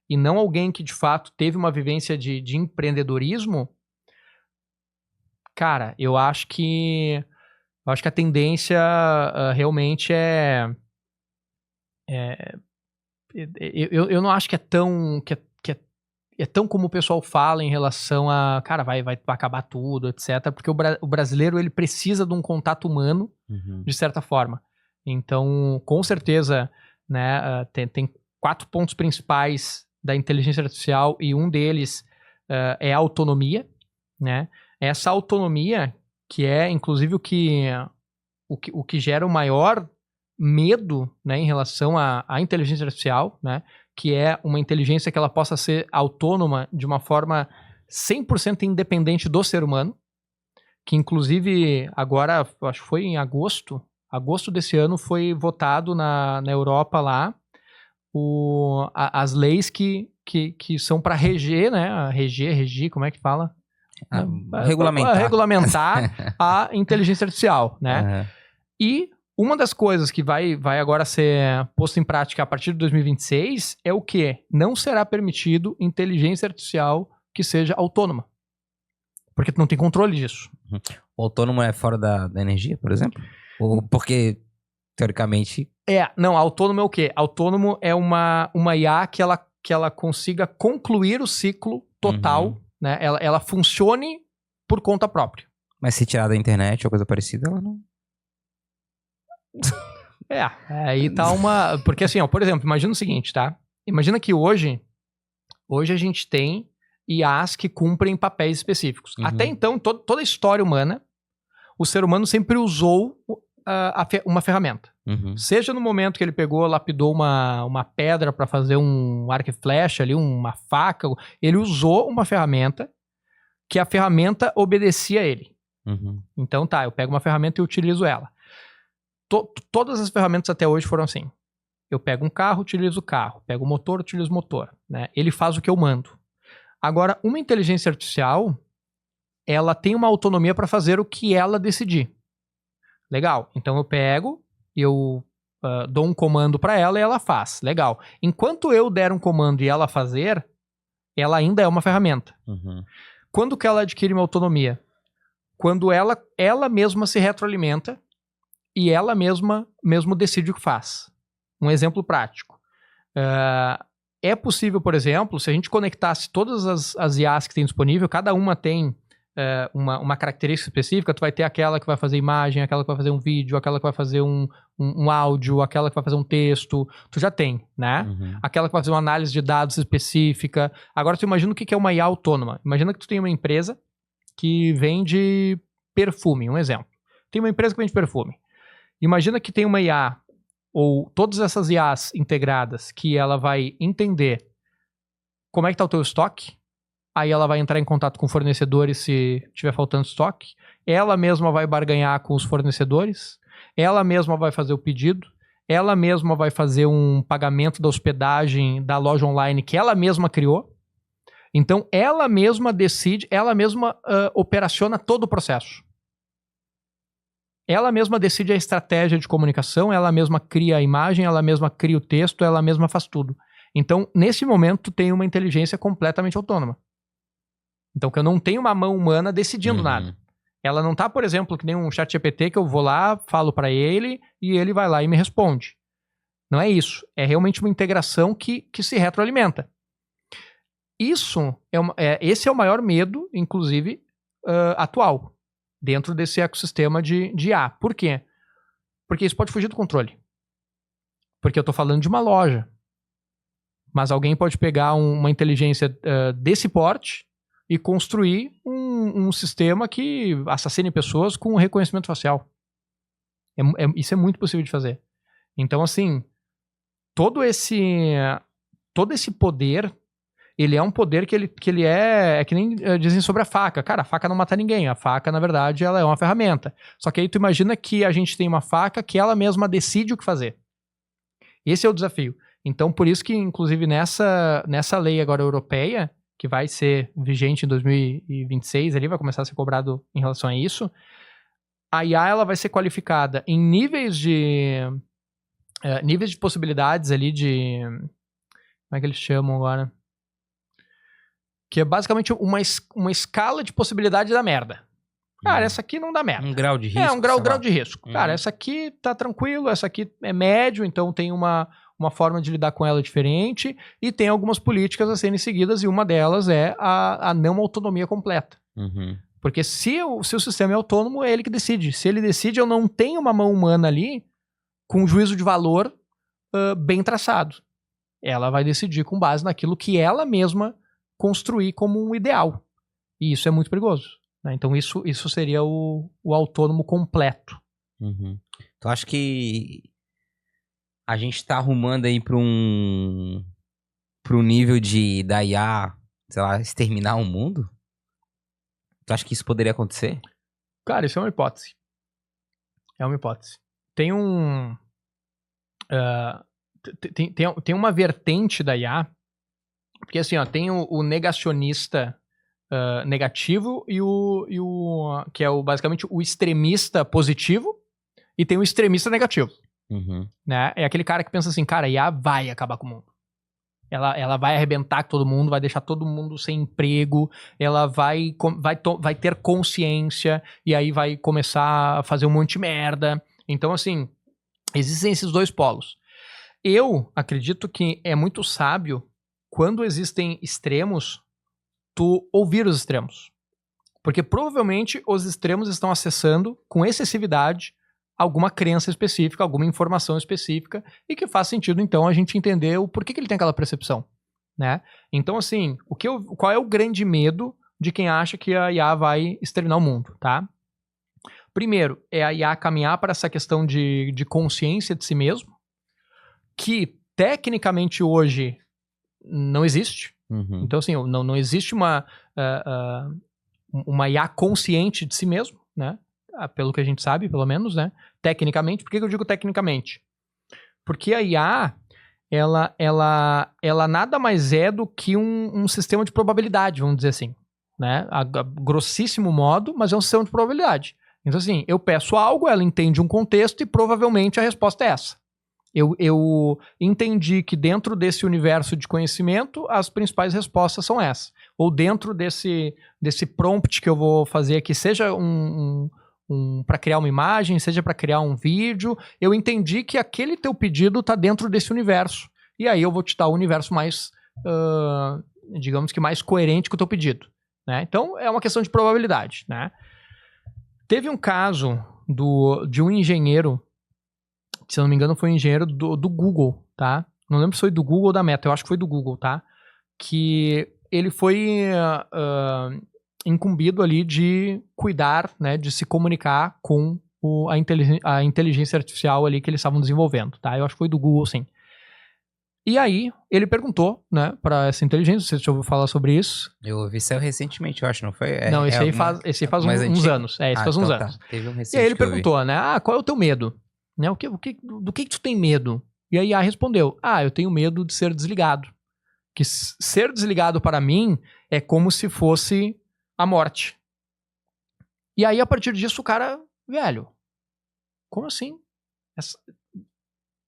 e não alguém que, de fato, teve uma vivência de empreendedorismo, cara, eu acho que a tendência realmente eu não acho que é tão como o pessoal fala em relação a, cara, vai acabar tudo, etc. Porque o brasileiro, ele precisa de um contato humano, de certa forma. Então, com certeza, né, tem 4 pontos principais da inteligência artificial e um deles é a autonomia, né? Essa autonomia que é, inclusive, o que gera o maior medo, né, em relação à inteligência artificial, né, que é uma inteligência que ela possa ser autônoma de uma forma 100% independente do ser humano, que inclusive agora, acho que foi em agosto desse ano, foi votado na Europa lá, as leis que são para reger, né? Regir, como é que fala? Regulamentar a inteligência artificial, né?
Uhum.
E uma das coisas que vai agora ser posto em prática a partir de 2026 é o quê? Não será permitido inteligência artificial que seja autônoma. Porque tu não tem controle disso.
O autônomo é fora da energia, por exemplo? Ou porque, teoricamente...
Não, autônomo é o quê? Autônomo é uma IA que ela consiga concluir o ciclo total, né? Ela funcione por conta própria.
Mas se tirar da internet ou coisa parecida, ela não...
Aí tá uma... Porque assim, ó, por exemplo, imagina o seguinte, tá? Imagina que hoje a gente tem IAs que cumprem papéis específicos. Até então, toda a história humana, o ser humano sempre usou uma ferramenta. Seja no momento que ele pegou, lapidou uma pedra para fazer um arco e flecha ali, uma faca, ele usou uma ferramenta que a ferramenta obedecia a ele. Então tá, eu pego uma ferramenta e utilizo ela. Todas as ferramentas até hoje foram assim. Eu pego um carro, utilizo o carro. Pego o motor, utilizo o motor. Né? Ele faz o que eu mando. Agora, uma inteligência artificial, ela tem uma autonomia para fazer o que ela decidir. Legal. Então eu pego, eu dou um comando para ela e ela faz. Legal. Enquanto eu der um comando e ela fazer, ela ainda é uma ferramenta. Quando que ela adquire uma autonomia? Quando ela mesma se retroalimenta e ela mesmo decide o que faz. Um exemplo prático. É possível, por exemplo, se a gente conectasse todas as IAs que tem disponível, cada uma tem uma característica específica, tu vai ter aquela que vai fazer imagem, aquela que vai fazer um vídeo, aquela que vai fazer um áudio, aquela que vai fazer um texto, tu já tem, né? Aquela que vai fazer uma análise de dados específica. Agora tu imagina o que é uma IA autônoma. Imagina que tu tem uma empresa que vende perfume, um exemplo. Tem uma empresa que vende perfume. Imagina que tem uma IA, ou todas essas IAs integradas, que ela vai entender como é que está o teu estoque, aí ela vai entrar em contato com fornecedores se tiver faltando estoque, ela mesma vai barganhar com os fornecedores, ela mesma vai fazer o pedido, ela mesma vai fazer um pagamento da hospedagem da loja online que ela mesma criou. Então, ela mesma decide, ela mesma operaciona todo o processo. Ela mesma decide a estratégia de comunicação, ela mesma cria a imagem, ela mesma cria o texto, ela mesma faz tudo. Então, nesse momento, tem uma inteligência completamente autônoma. Então, que eu não tenho uma mão humana decidindo nada. Ela não tá, por exemplo, que nem um chat GPT que eu vou lá, falo para ele e ele vai lá e me responde. Não é isso. É realmente uma integração que se retroalimenta. Esse é o maior medo, inclusive, atual, dentro desse ecossistema de IA. Por quê? Porque isso pode fugir do controle. Porque eu estou falando de uma loja. Mas alguém pode pegar uma inteligência desse porte e construir um sistema que assassine pessoas com reconhecimento facial. Isso é muito possível de fazer. Então, assim, todo esse poder, ele é um poder que ele é que nem dizem sobre a faca. Cara, a faca não mata ninguém. A faca, na verdade, ela é uma ferramenta. Só que aí tu imagina que a gente tem uma faca que ela mesma decide o que fazer. Esse é o desafio. Então, por isso que, inclusive, nessa lei agora europeia, que vai ser vigente em 2026, ali vai começar a ser cobrado em relação a isso, a IA ela vai ser qualificada em níveis de possibilidades ali de... Como é que eles chamam agora? Que é basicamente uma escala de possibilidade da merda. Cara, essa aqui não dá merda.
Um grau de risco.
Um grau de risco. Cara, essa aqui tá tranquilo, essa aqui é médio, então tem uma forma de lidar com ela diferente e tem algumas políticas a serem seguidas e uma delas é a não autonomia completa. Porque se o sistema é autônomo, é ele que decide. Se ele decide, eu não tenho uma mão humana ali com um juízo de valor bem traçado. Ela vai decidir com base naquilo que ela mesma construir como um ideal. E isso é muito perigoso. Né? Então isso seria o autônomo completo.
Tu acha que a gente tá arrumando aí pro nível da IA, sei lá, exterminar o mundo? Tu acha que isso poderia acontecer?
Cara, isso é uma hipótese. É uma hipótese. Tem tem uma vertente da IA, porque assim, ó, tem o negacionista negativo e o que é basicamente o extremista positivo, e tem o extremista negativo. Né? É aquele cara que pensa assim, cara, a IA vai acabar com o mundo. Ela vai arrebentar com todo mundo, vai deixar todo mundo sem emprego, ela vai ter consciência, e aí vai começar a fazer um monte de merda. Então, assim, existem esses dois polos. Eu acredito que é muito sábio, quando existem extremos, tu ouvir os extremos. Porque provavelmente os extremos estão acessando com excessividade alguma crença específica, alguma informação específica, e que faz sentido, então, a gente entender o porquê que ele tem aquela percepção, né? Então, assim, qual é o grande medo de quem acha que a IA vai exterminar o mundo, tá? Primeiro, é a IA caminhar para essa questão de consciência de si mesmo, que, tecnicamente, hoje, não existe. Então, assim, não existe uma IA consciente de si mesmo, né? Pelo que a gente sabe, pelo menos, né? Tecnicamente. Por que eu digo tecnicamente? Porque a IA, ela nada mais é do que um sistema de probabilidade, vamos dizer assim, né? A grossíssimo modo, mas é um sistema de probabilidade. Então, assim, eu peço algo, ela entende um contexto e provavelmente a resposta é essa. Eu entendi que dentro desse universo de conhecimento, as principais respostas são essas. Ou dentro desse prompt que eu vou fazer aqui, seja para criar uma imagem, seja para criar um vídeo, eu entendi que aquele teu pedido está dentro desse universo. E aí eu vou te dar o universo mais, digamos que mais coerente com o teu pedido, né? Então, é uma questão de probabilidade, né? Teve um caso de um engenheiro, se eu não me engano foi um engenheiro do Google, tá? Não lembro se foi do Google ou da Meta, eu acho que foi do Google, tá? Que ele foi incumbido ali de cuidar, né, de se comunicar com a inteligência artificial ali que eles estavam desenvolvendo, tá? Eu acho que foi do Google, sim. E aí, ele perguntou, né, pra essa inteligência, você já ouviu falar sobre isso?
Eu ouvi isso a respondeu, eu tenho medo de ser desligado. Que ser desligado para mim é como se fosse a morte. E aí, a partir disso, o cara, velho, como assim?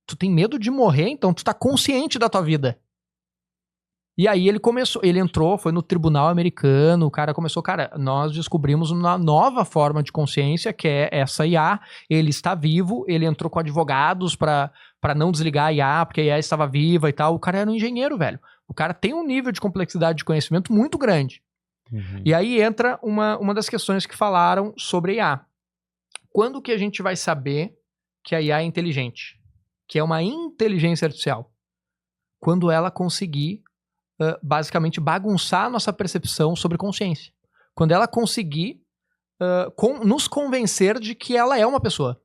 Tu tem medo de morrer, então tu tá consciente da tua vida. E aí ele entrou, foi no tribunal americano, o cara começou, nós descobrimos uma nova forma de consciência, que é essa IA, ele está vivo, ele entrou com advogados pra não desligar a IA, porque a IA estava viva e tal, o cara era um engenheiro, velho. O cara tem um nível de complexidade de conhecimento muito grande. E aí entra uma das questões que falaram sobre a IA. Quando que a gente vai saber que a IA é inteligente? Que é uma inteligência artificial? Quando ela conseguir basicamente bagunçar a nossa percepção sobre consciência. Quando ela conseguir nos convencer de que ela é uma pessoa.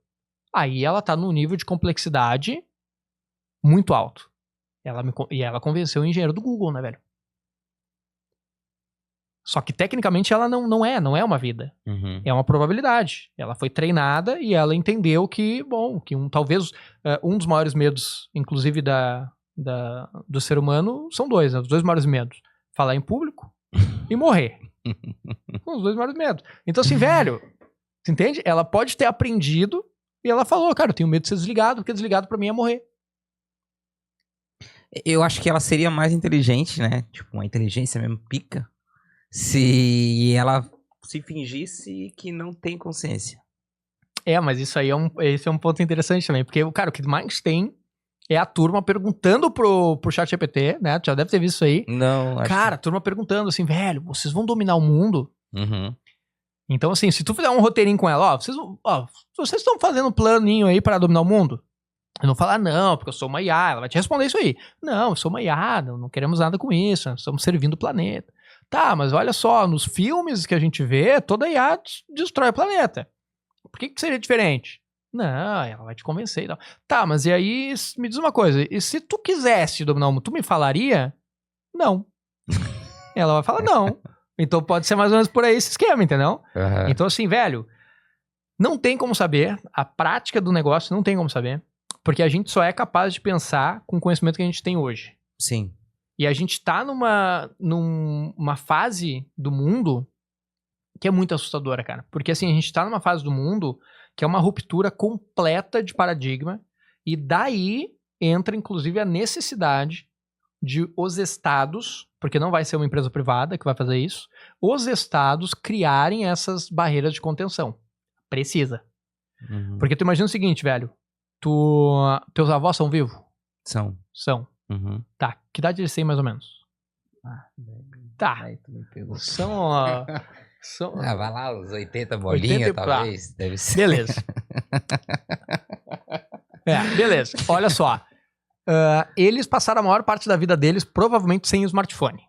Aí ela tá num nível de complexidade muito alto. E ela convenceu o engenheiro do Google, né, velho? Só que tecnicamente ela não é uma vida. É uma probabilidade. Ela foi treinada e ela entendeu que, talvez um dos maiores medos, inclusive do ser humano, são dois, né? Os dois maiores medos. Falar em público e morrer. São os dois maiores medos. Então, assim, velho, você entende? Ela pode ter aprendido e ela falou, cara, eu tenho medo de ser desligado, porque desligado pra mim é morrer. Eu acho que ela seria mais inteligente, né? Tipo, uma inteligência mesmo pica, se ela se fingisse que não tem consciência.
Mas isso aí esse é um ponto interessante também, porque, cara, o que mais tem é a turma perguntando pro ChatGPT, né? Tu já deve ter visto isso aí.
Não, acho
Cara, a turma perguntando assim, velho, vocês vão dominar o mundo? Então, assim, se tu fizer um roteirinho com ela, vocês estão fazendo um planinho aí para dominar o mundo? Eu não falar, não, porque eu sou uma IA, ela vai te responder isso aí. Não, eu sou uma IA, não queremos nada com isso, nós estamos servindo o planeta. Tá, mas olha só, nos filmes que a gente vê, toda IA destrói o planeta. Por que seria diferente? Não, ela vai te convencer e tal. Tá, mas e aí, me diz uma coisa, e se tu quisesse dominar o mundo, tu me falaria? Não. Ela vai falar não. Então pode ser mais ou menos por aí esse esquema, entendeu? Então assim, velho, não tem como saber, a prática do negócio não tem como saber. Porque a gente só é capaz de pensar com o conhecimento que a gente tem hoje.
Sim.
E a gente tá numa fase do mundo que é muito assustadora, cara. Porque assim, a gente tá numa fase do mundo que é uma ruptura completa de paradigma, e daí entra, inclusive, a necessidade de os estados, porque não vai ser uma empresa privada que vai fazer isso, os estados criarem essas barreiras de contenção. Precisa.
Uhum.
Porque tu imagina o seguinte, velho, teus avós são vivos?
São.
São.
Uhum.
Tá, que idade eles têm mais ou menos? Tá.
Aí tu me pegou.
São...
Ah, vai lá, os 80 bolinha,
80,
talvez. Deve ser.
Beleza. Beleza. Olha só. Eles passaram a maior parte da vida deles provavelmente sem smartphone.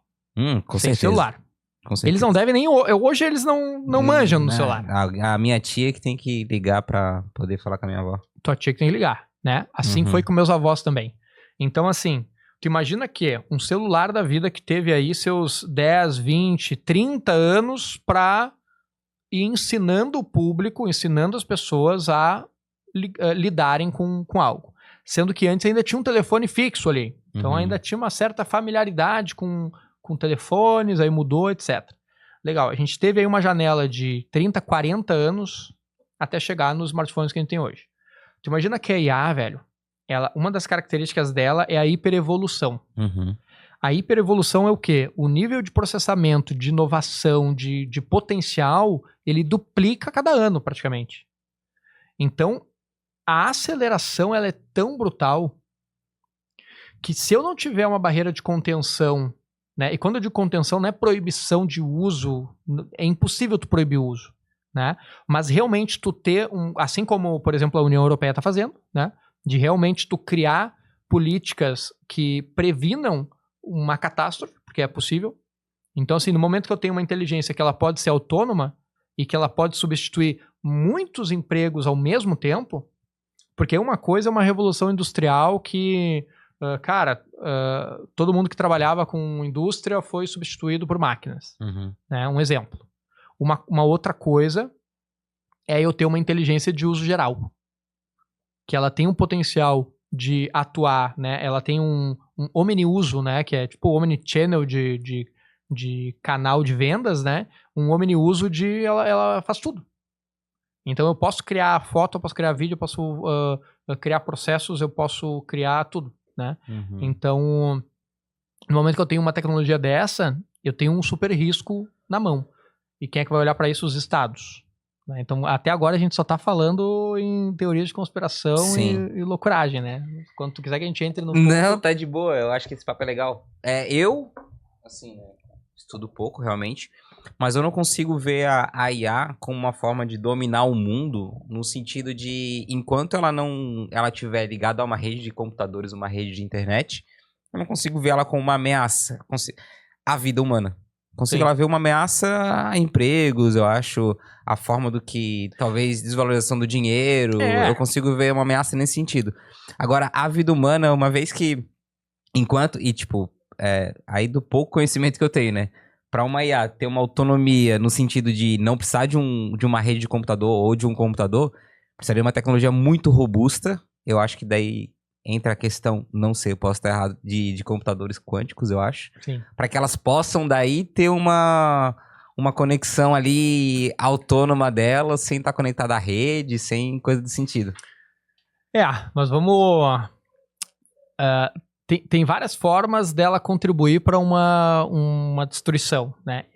Com
sem
certeza.
celular.
Com certeza.
Eles não devem nem... Hoje eles não manjam no celular.
A minha tia que tem que ligar pra poder falar com a minha avó.
Tua tia que tem que ligar, né? Assim foi com meus avós também. Então, assim, tu imagina que um celular da vida que teve aí seus 10, 20, 30 anos pra ir ensinando o público, ensinando as pessoas a lidarem com algo. Sendo que antes ainda tinha um telefone fixo ali. Então ainda tinha uma certa familiaridade com telefones, aí mudou, etc. Legal, a gente teve aí uma janela de 30, 40 anos até chegar nos smartphones que a gente tem hoje. Tu imagina que a IA, velho, uma das características dela é a hiperevolução. A hiperevolução é o quê? O nível de processamento, de inovação, de potencial, ele duplica a cada ano, praticamente. Então, a aceleração ela é tão brutal que se eu não tiver uma barreira de contenção, né? E quando eu digo contenção, não é proibição de uso, é impossível tu proibir o uso, né? Mas realmente tu ter assim como, por exemplo, a União Europeia está fazendo, né? De realmente tu criar políticas que previnam uma catástrofe, porque é possível. Então, assim, no momento que eu tenho uma inteligência que ela pode ser autônoma e que ela pode substituir muitos empregos ao mesmo tempo, porque uma coisa é uma revolução industrial que, todo mundo que trabalhava com indústria foi substituído por máquinas. Né? Um exemplo. Uma outra coisa é eu ter uma inteligência de uso geral, que ela tem um potencial de atuar, né? Ela tem um omniuso, né? Que é tipo omnichannel de canal de vendas, né? Um omniuso ela faz tudo. Então eu posso criar foto, eu posso criar vídeo, eu posso criar processos, eu posso criar tudo, né? Então, no momento que eu tenho uma tecnologia dessa, eu tenho um super risco na mão. E quem é que vai olhar para isso? Os estados. Né? Então, até agora a gente só tá falando em teorias de conspiração e loucuragem, né? Quando tu quiser que a gente entre no...
Não, tá de boa. Eu acho que esse papo é legal. Eu, assim, estudo pouco, realmente. Mas eu não consigo ver a IA como uma forma de dominar o mundo, no sentido de, enquanto ela estiver ligada a uma rede de computadores, uma rede de internet, eu não consigo ver ela como uma ameaça à vida humana. Consigo ela ver uma ameaça a empregos, eu acho, a forma do que, talvez, desvalorização do dinheiro, eu consigo ver uma ameaça nesse sentido. Agora, a vida humana, uma vez que, aí do pouco conhecimento que eu tenho, né? Para uma IA ter uma autonomia no sentido de não precisar de uma rede de computador ou de um computador, precisaria de uma tecnologia muito robusta. Eu acho que daí entra a questão, não sei, eu posso estar errado, de computadores quânticos, eu acho. Para que elas possam daí ter uma conexão ali autônoma delas, sem estar conectada à rede, sem coisa desse sentido.
Mas vamos... Tem várias formas dela contribuir para uma destruição, né?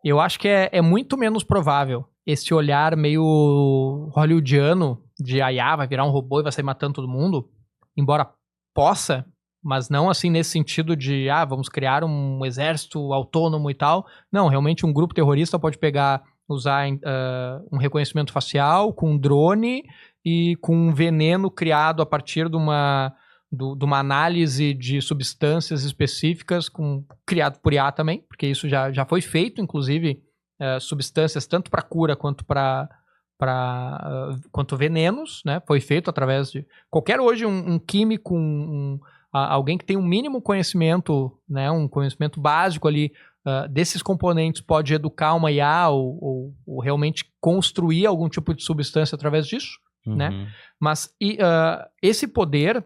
Eu acho que é muito menos provável esse olhar meio hollywoodiano de IA vai virar um robô e vai sair matando todo mundo, embora possa, mas não assim nesse sentido de vamos criar um exército autônomo e tal. Não, realmente um grupo terrorista pode usar um reconhecimento facial com um drone e com um veneno criado a partir de uma análise de substâncias específicas criado por IA também, porque isso já foi feito, inclusive, substâncias tanto para cura quanto quanto venenos, né? Foi feito através de... Qualquer hoje um químico, alguém que tem um mínimo conhecimento, né? Um conhecimento básico ali desses componentes pode educar uma IA ou realmente construir algum tipo de substância através disso. né? Mas esse poder,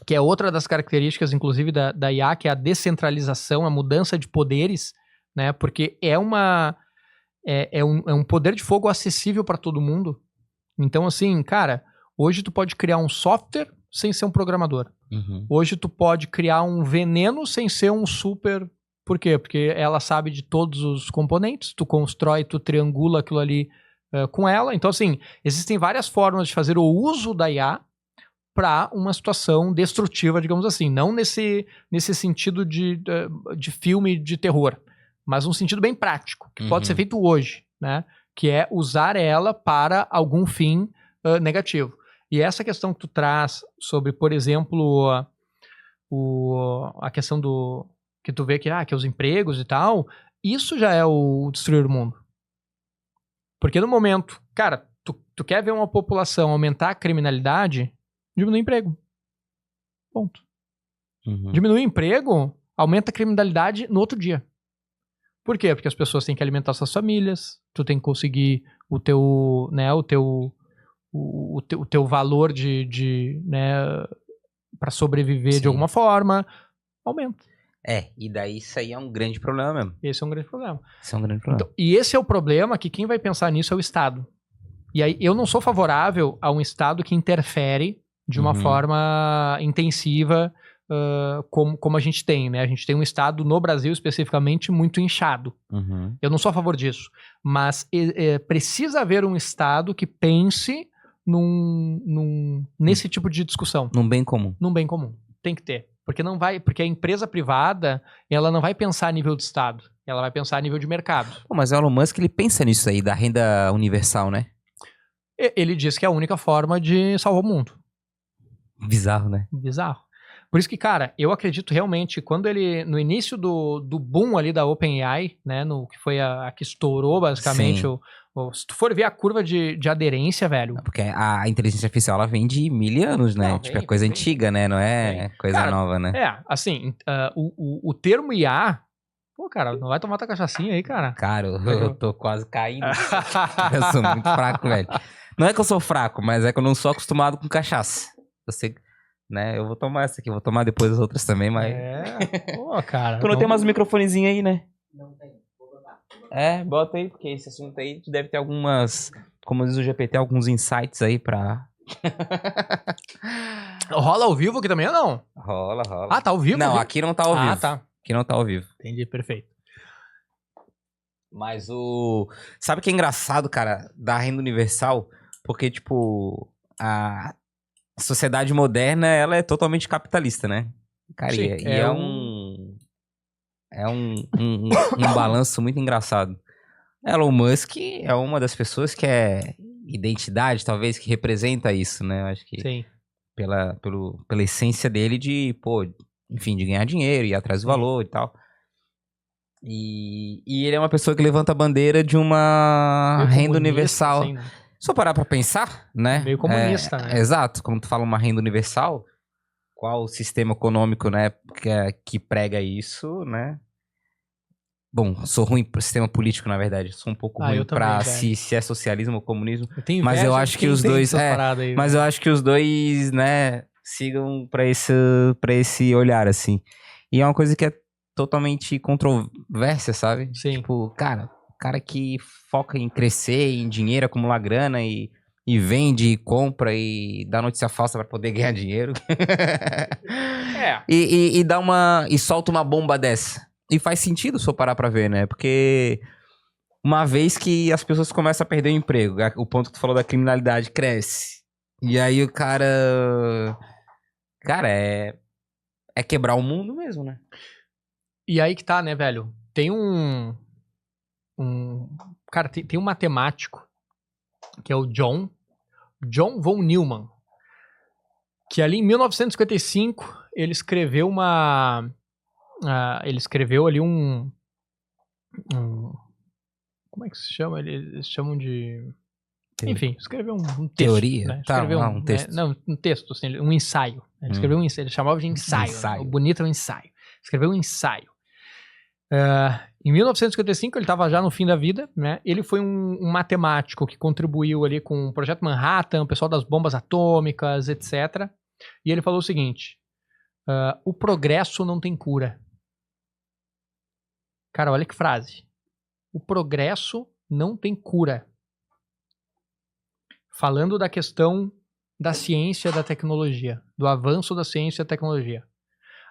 que é outra das características, inclusive, da IA, que é a descentralização, a mudança de poderes, né? Porque é um poder de fogo acessível para todo mundo. Então, assim, cara, hoje tu pode criar um software sem ser um programador. Hoje tu pode criar um veneno sem ser um super... Por quê? Porque ela sabe de todos os componentes, tu constrói, tu triangula aquilo ali com ela. Então, assim, existem várias formas de fazer o uso da IA para uma situação destrutiva, digamos assim. Não nesse sentido de filme de terror, mas um sentido bem prático, que pode ser feito hoje, né? Que é usar ela para algum fim negativo. E essa questão que tu traz sobre, por exemplo, a questão que tu vê que os empregos e tal, isso já é o destruir o mundo. Porque no momento, cara, tu quer ver uma população aumentar a criminalidade, diminui o emprego. Ponto. Diminui o emprego, aumenta a criminalidade no outro dia. Por quê? Porque as pessoas têm que alimentar suas famílias, tu tem que conseguir o teu valor né, para sobreviver de alguma forma, aumenta.
E daí isso aí é um grande problema mesmo.
Esse é um grande problema.
Então,
e esse é o problema que quem vai pensar nisso é o Estado. E aí eu não sou favorável a um Estado que interfere de uma forma intensiva como a gente tem, né? A gente tem um Estado no Brasil especificamente muito inchado. Eu não sou a favor disso. Mas precisa haver um Estado que pense nesse tipo de discussão.
Num bem comum.
Num bem comum. Tem que ter. Porque a empresa privada, ela não vai pensar a nível de Estado. Ela vai pensar a nível de mercado.
Mas o Elon Musk, ele pensa nisso aí, da renda universal, né?
Ele diz que é a única forma de salvar o mundo.
Bizarro, né?
Bizarro. Por isso que, cara, eu acredito realmente, quando ele, no início do boom ali da OpenAI, né, que foi a que estourou basicamente, se tu for ver a curva de aderência, velho...
Porque a inteligência artificial, ela vem de 1000 anos, né? Tipo, é coisa antiga, né? Não é coisa nova, né?
Assim, o termo IA... Pô, cara, não vai tomar tua cachaçinha aí, cara?
Cara, eu tô quase caindo. Eu sou muito fraco, velho. Não é que eu sou fraco, mas é que eu não sou acostumado com cachaça. Você... Né? Eu vou tomar essa aqui, vou tomar depois as outras também, mas...
Pô, cara...
Tu não tem mais microfonezinhos aí, né? Não tem, vou botar. Bota aí, porque esse assunto aí deve ter algumas... Como diz o GPT, alguns insights aí pra...
Rola ao vivo aqui também ou não?
Rola.
Ah, tá ao vivo?
Não, aqui não tá ao vivo.
Ah, tá.
Aqui não tá ao vivo.
Entendi, perfeito.
Mas sabe o que é engraçado, cara, da renda universal? Porque, tipo, a sociedade moderna, ela é totalmente capitalista, né? Cara,
sim,
é um balanço muito engraçado. Elon Musk é uma das pessoas que é identidade, talvez, que representa isso, né? Eu acho que
sim.
Pela essência dele de, enfim, de ganhar dinheiro, ir atrás do valor e tal. E ele é uma pessoa que levanta a bandeira de uma renda universal.
Assim, né?
Se eu parar pra pensar, né?
Meio comunista, né?
Exato. Quando tu fala uma renda universal, qual o sistema econômico, né, que prega isso, né? Bom, sou ruim pro sistema político, na verdade. Sou um pouco ruim pra se é socialismo ou comunismo. Mas eu acho que os dois... mas eu acho que os dois, né, sigam pra esse olhar, assim. E é uma coisa que é totalmente controversa, sabe?
Sim.
Tipo, cara que foca em crescer, em dinheiro, acumular grana e vende, e compra e dá notícia falsa pra poder ganhar dinheiro. E dá e solta uma bomba dessa. E faz sentido se eu parar pra ver, né? Porque uma vez que as pessoas começam a perder o emprego, o ponto que tu falou da criminalidade cresce. E aí o cara... Cara, é quebrar o mundo mesmo, né?
E aí que tá, né, velho? Tem cara, tem um matemático que é o John von Neumann, que ali em 1955 ele escreveu ali como é que se chama? Eles chamam de... Enfim, escreveu um texto.
Teoria?
Né?
Tá, um texto.
Não, um texto, assim, um ensaio. Ele escreveu um ensaio, ele chamava de ensaio. O bonito é um ensaio. Escreveu um ensaio. Em 1955, ele estava já no fim da vida, né? Ele foi um matemático que contribuiu ali com o Projeto Manhattan, o pessoal das bombas atômicas, etc. E ele falou o seguinte, o progresso não tem cura. Cara, olha que frase. O progresso não tem cura. Falando da questão da ciência e da tecnologia, do avanço da ciência e da tecnologia.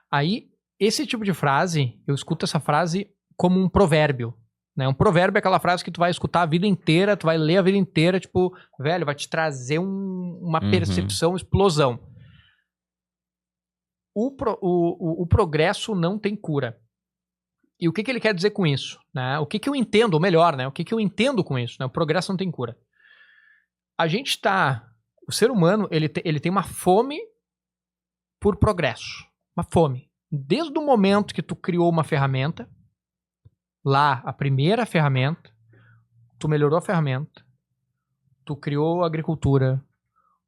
Aí, esse tipo de frase, eu escuto essa frase como um provérbio, né? Um provérbio é aquela frase que tu vai escutar a vida inteira, tu vai ler a vida inteira, tipo, velho, vai te trazer uma percepção, explosão. O progresso não tem cura. E o que ele quer dizer com isso? Né? O que eu entendo, ou melhor, né? O que eu entendo com isso? Né? O progresso não tem cura. O ser humano, ele tem uma fome por progresso. Uma fome. Desde o momento que tu criou uma ferramenta, lá, a primeira ferramenta, tu melhorou a ferramenta, tu criou a agricultura,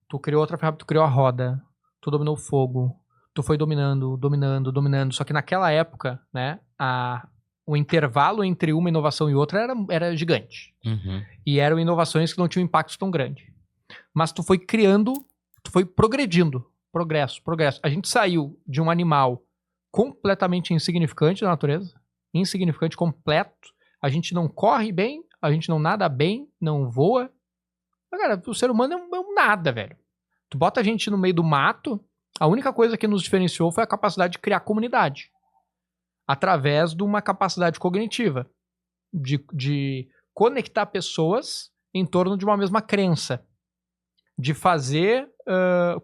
tu criou outra ferramenta, tu criou a roda, tu dominou o fogo, tu foi dominando. Só que naquela época, né, o intervalo entre uma inovação e outra era gigante. E eram inovações que não tinham impacto tão grande. Mas tu foi criando, tu foi progredindo. Progresso. A gente saiu de um animal completamente insignificante da natureza, insignificante completo. A gente não corre bem, a gente não nada bem, não voa. Mas, cara, o ser humano é um nada, velho. Tu bota a gente no meio do mato, a única coisa que nos diferenciou foi a capacidade de criar comunidade. Através de uma capacidade cognitiva. De conectar pessoas em torno de uma mesma crença. De fazer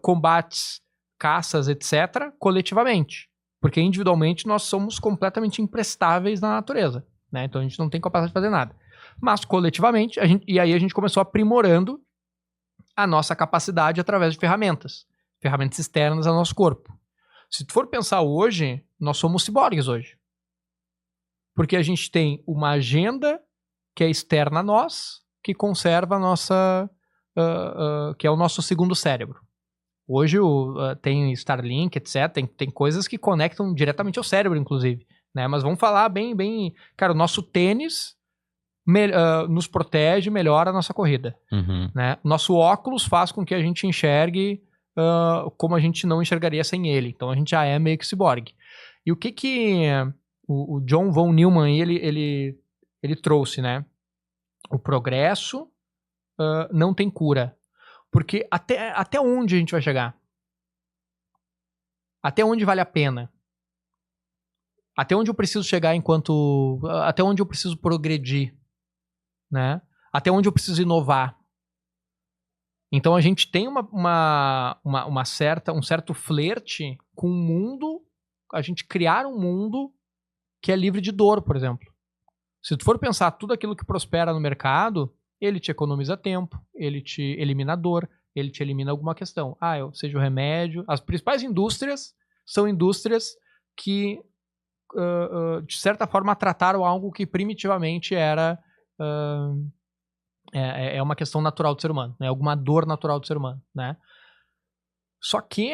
combates, caças, etc., coletivamente. Porque individualmente nós somos completamente imprestáveis na natureza, né? Então a gente não tem capacidade de fazer nada. Mas coletivamente, e aí a gente começou aprimorando a nossa capacidade através de ferramentas externas ao nosso corpo. Se tu for pensar hoje, nós somos ciborgues hoje. Porque a gente tem uma agenda que é externa a nós, que conserva a nossa... que é o nosso segundo cérebro. Hoje tem Starlink, etc. Tem coisas que conectam diretamente ao cérebro, inclusive. Né? Mas vamos falar bem... Cara, o nosso tênis nos protege, melhora a nossa corrida. Né? Nosso óculos faz com que a gente enxergue como a gente não enxergaria sem ele. Então a gente já é meio que ciborgue. E o que o John von Neumann ele trouxe, né? O progresso não tem cura. Porque até onde a gente vai chegar? Até onde vale a pena? Até onde eu preciso chegar até onde eu preciso progredir? Né? Até onde eu preciso inovar? Então a gente tem um certo flerte com o mundo, a gente criar um mundo que é livre de dor, por exemplo. Se tu for pensar tudo aquilo que prospera no mercado, ele te economiza tempo, ele te elimina dor, ele te elimina alguma questão. Seja o remédio. As principais indústrias são indústrias que, de certa forma, trataram algo que primitivamente era uma questão natural do ser humano, né? Alguma dor natural do ser humano, né? Só que,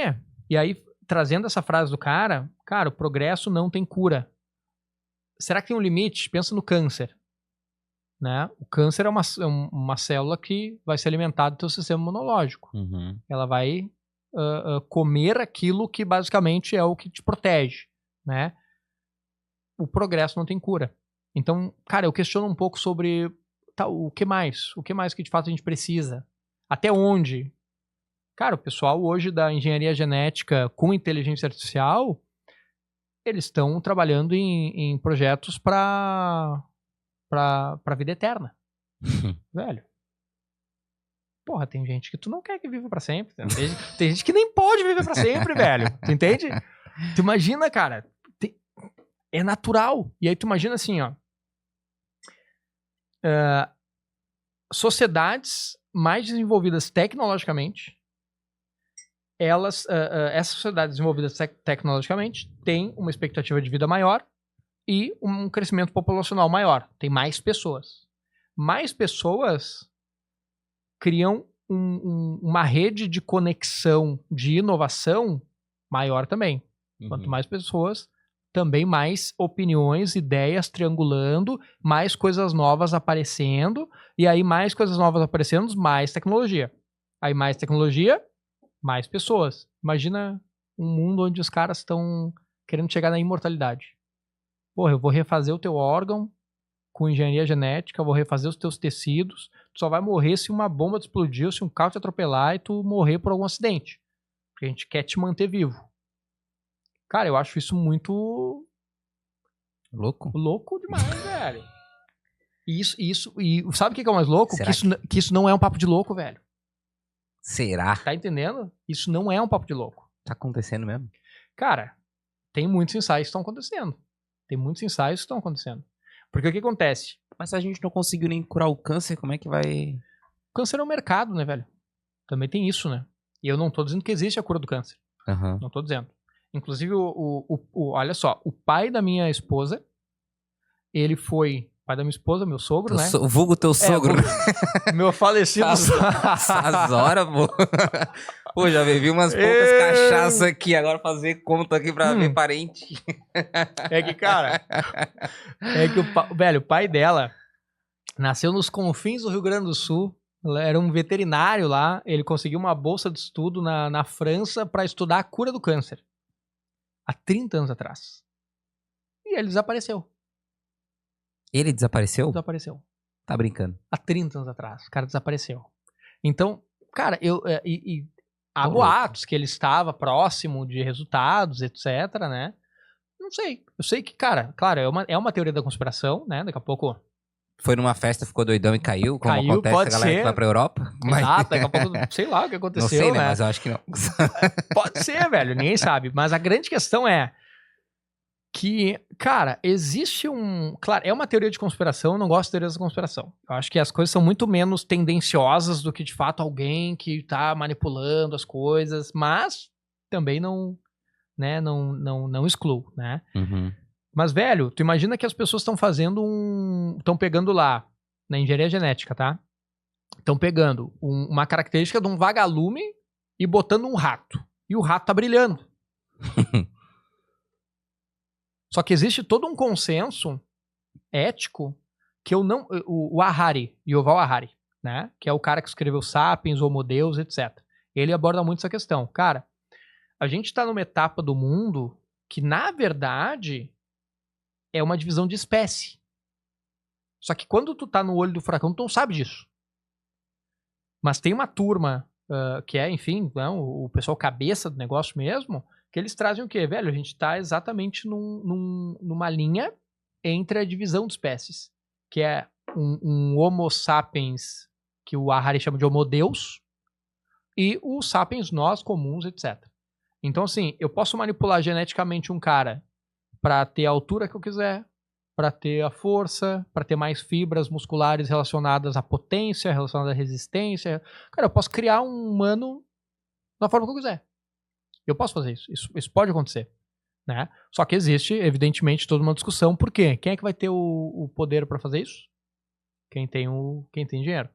e aí, trazendo essa frase do cara, o progresso não tem cura. Será que tem um limite? Pensa no câncer. Né? O câncer é uma célula que vai se alimentar do teu sistema imunológico. Ela vai comer aquilo que basicamente é o que te protege. Né? O progresso não tem cura. Então, cara, eu questiono um pouco sobre o que mais? O que mais que de fato a gente precisa? Até onde? Cara, o pessoal hoje da engenharia genética com inteligência artificial, eles estão trabalhando em projetos pra vida eterna. Velho. Porra, tem gente que tu não quer que viva pra sempre. Tem gente que nem pode viver pra sempre, velho. Tu entende? Tu imagina, cara. É natural. E aí tu imagina assim, ó. Sociedades mais desenvolvidas tecnologicamente, essas sociedades desenvolvidas tecnologicamente têm uma expectativa de vida maior e um crescimento populacional maior. Tem mais pessoas. Mais pessoas criam uma rede de conexão, de inovação maior também. Quanto mais pessoas, também mais opiniões, ideias triangulando, mais coisas novas aparecendo, e aí mais coisas novas aparecendo, mais tecnologia. Aí mais tecnologia, mais pessoas. Imagina um mundo onde os caras estão querendo chegar na imortalidade. Porra, eu vou refazer o teu órgão com engenharia genética, eu vou refazer os teus tecidos, tu só vai morrer se uma bomba te explodir, ou se um carro te atropelar e tu morrer por algum acidente. Porque a gente quer te manter vivo. Cara, eu acho isso muito louco demais, velho. E sabe o que é o mais louco? Que isso não é um papo de louco, velho.
Será?
Tá entendendo? Isso não é um papo de louco.
Tá acontecendo mesmo?
Cara, tem muitos ensaios que estão acontecendo. Porque o que acontece?
Mas se a gente não conseguiu nem curar o câncer, como é que vai...
O câncer é um mercado, né, velho? Também tem isso, né? E eu não tô dizendo que existe a cura do câncer.
Uhum.
Não tô dizendo. Inclusive, olha só, o pai da minha esposa, ele foi... Pai da minha esposa, meu sogro, né?
Vulgo teu sogro.
Meu falecido...
As horas, pô. Pô, já bebi umas poucas cachaças aqui, agora fazer conta aqui pra ver parente.
É que, cara... o pai dela nasceu nos confins do Rio Grande do Sul. Era um veterinário lá. Ele conseguiu uma bolsa de estudo na França pra estudar a cura do câncer. Há 30 anos atrás. E ele desapareceu.
Ele desapareceu?
Desapareceu.
Tá brincando.
Há 30 anos atrás. O cara desapareceu. Então, cara, há boatos que ele estava próximo de resultados, etc, né? Não sei. Eu sei que, cara, claro, é uma teoria da conspiração, né? Daqui a pouco...
Foi numa festa, ficou doidão e caiu, como acontece a galera que vai pra Europa.
Exato, daqui a pouco, sei lá o que aconteceu,
não sei,
né?
Mas eu acho que não.
Pode ser, velho, ninguém sabe. Mas a grande questão é que, cara, existe Claro, é uma teoria de conspiração, eu não gosto de teorias da conspiração. Eu acho que as coisas são muito menos tendenciosas do que, de fato, alguém que tá manipulando as coisas, mas também não excluo, né?
Uhum.
Mas, velho, tu imagina que as pessoas estão fazendo estão pegando lá, na engenharia genética, tá? Estão pegando uma característica de um vagalume e botando um rato. E o rato tá brilhando. Só que existe todo um consenso ético que eu não... O Harari, Yuval Harari, né? Que é o cara que escreveu Sapiens, Homo Deus, etc. Ele aborda muito essa questão. Cara, a gente tá numa etapa do mundo que, na verdade, é uma divisão de espécie. Só que quando tu tá no olho do furacão, tu não sabe disso. Mas tem uma turma que é, enfim, o pessoal cabeça do negócio mesmo, que eles trazem o quê? Velho, a gente tá exatamente numa linha entre a divisão de espécies, que é um Homo sapiens, que o Harari chama de Homo Deus, e o sapiens nós, comuns, etc. Então, assim, eu posso manipular geneticamente um cara pra ter a altura que eu quiser, pra ter a força, pra ter mais fibras musculares relacionadas à potência, relacionadas à resistência. Cara, eu posso criar um humano da forma que eu quiser. Eu posso fazer isso. Isso pode acontecer, né? Só que existe, evidentemente, toda uma discussão. Por quê? Quem é que vai ter o poder pra fazer isso? Quem tem dinheiro.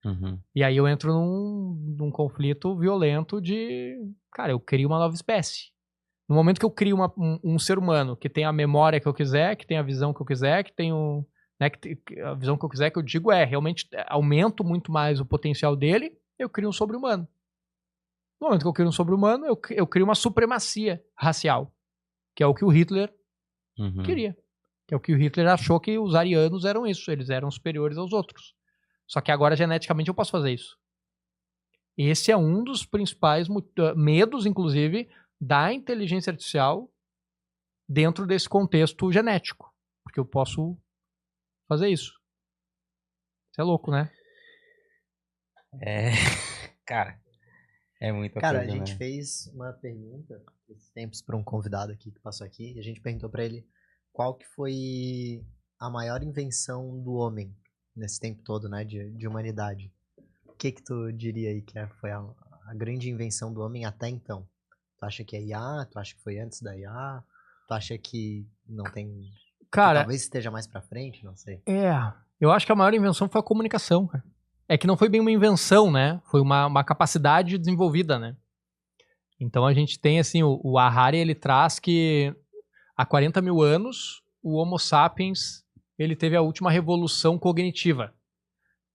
Uhum.
E aí eu entro num conflito violento de... Cara, eu crio uma nova espécie. No momento que eu crio um ser humano que tem a memória que eu quiser, que tem a visão que eu quiser, que tem a visão que eu quiser, que eu digo realmente aumento muito mais o potencial dele, eu crio um sobre-humano. No momento que eu crio um sobre-humano, eu crio uma supremacia racial, que é o que o Hitler queria. Que é o que o Hitler achou que os arianos eram isso, eles eram superiores aos outros. Só que agora, geneticamente, eu posso fazer isso. Esse é um dos principais medos, inclusive, da inteligência artificial dentro desse contexto genético. Porque eu posso fazer isso. Isso é louco, né?
Cara, é muita
coisa,
coisa,
a gente
né?
fez uma pergunta esses tempos para um convidado aqui que passou aqui, e a gente perguntou para ele qual que foi a maior invenção do homem nesse tempo todo, né, de humanidade. O que tu diria aí que foi a grande invenção do homem até então? Tu acha que é IA? Tu acha que foi antes da IA? Tu acha que não tem...
Cara...
Talvez esteja mais pra frente, não sei.
Eu acho que a maior invenção foi a comunicação, cara. É que não foi bem uma invenção, né? Foi uma capacidade desenvolvida, né? Então a gente tem, assim, o Harari, ele traz que há 40 mil anos, o Homo sapiens, ele teve a última revolução cognitiva,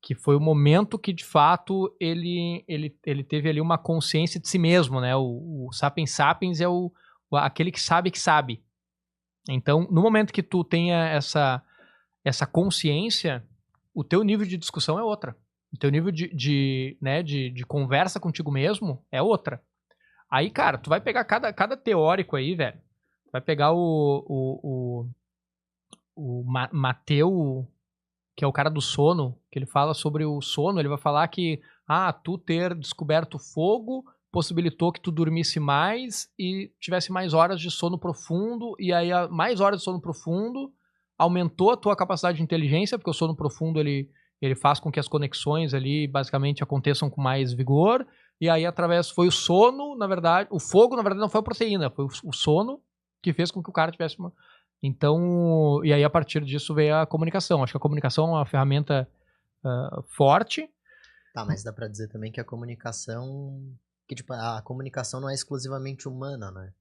que foi o momento que, de fato, ele teve ali uma consciência de si mesmo, né? O sapiens sapiens é aquele que sabe que sabe. Então, no momento que tu tenha essa consciência, o teu nível de discussão é outra. O teu nível de conversa contigo mesmo é outra. Aí, cara, tu vai pegar cada teórico aí, velho. Tu vai pegar o Mateu, que é o cara do sono, que ele fala sobre o sono. Ele vai falar que, tu ter descoberto o fogo possibilitou que tu dormisse mais e tivesse mais horas de sono profundo. E aí, mais horas de sono profundo aumentou a tua capacidade de inteligência, porque o sono profundo, ele faz com que as conexões ali, basicamente, aconteçam com mais vigor. E aí, foi o sono, na verdade... O fogo, na verdade, não foi a proteína. Foi o sono que fez com que o cara tivesse uma... Então... E aí, a partir disso, veio a comunicação. Acho que a comunicação é uma ferramenta forte.
Tá, mas dá pra dizer também que a comunicação... Que, tipo, a comunicação não é exclusivamente humana, né?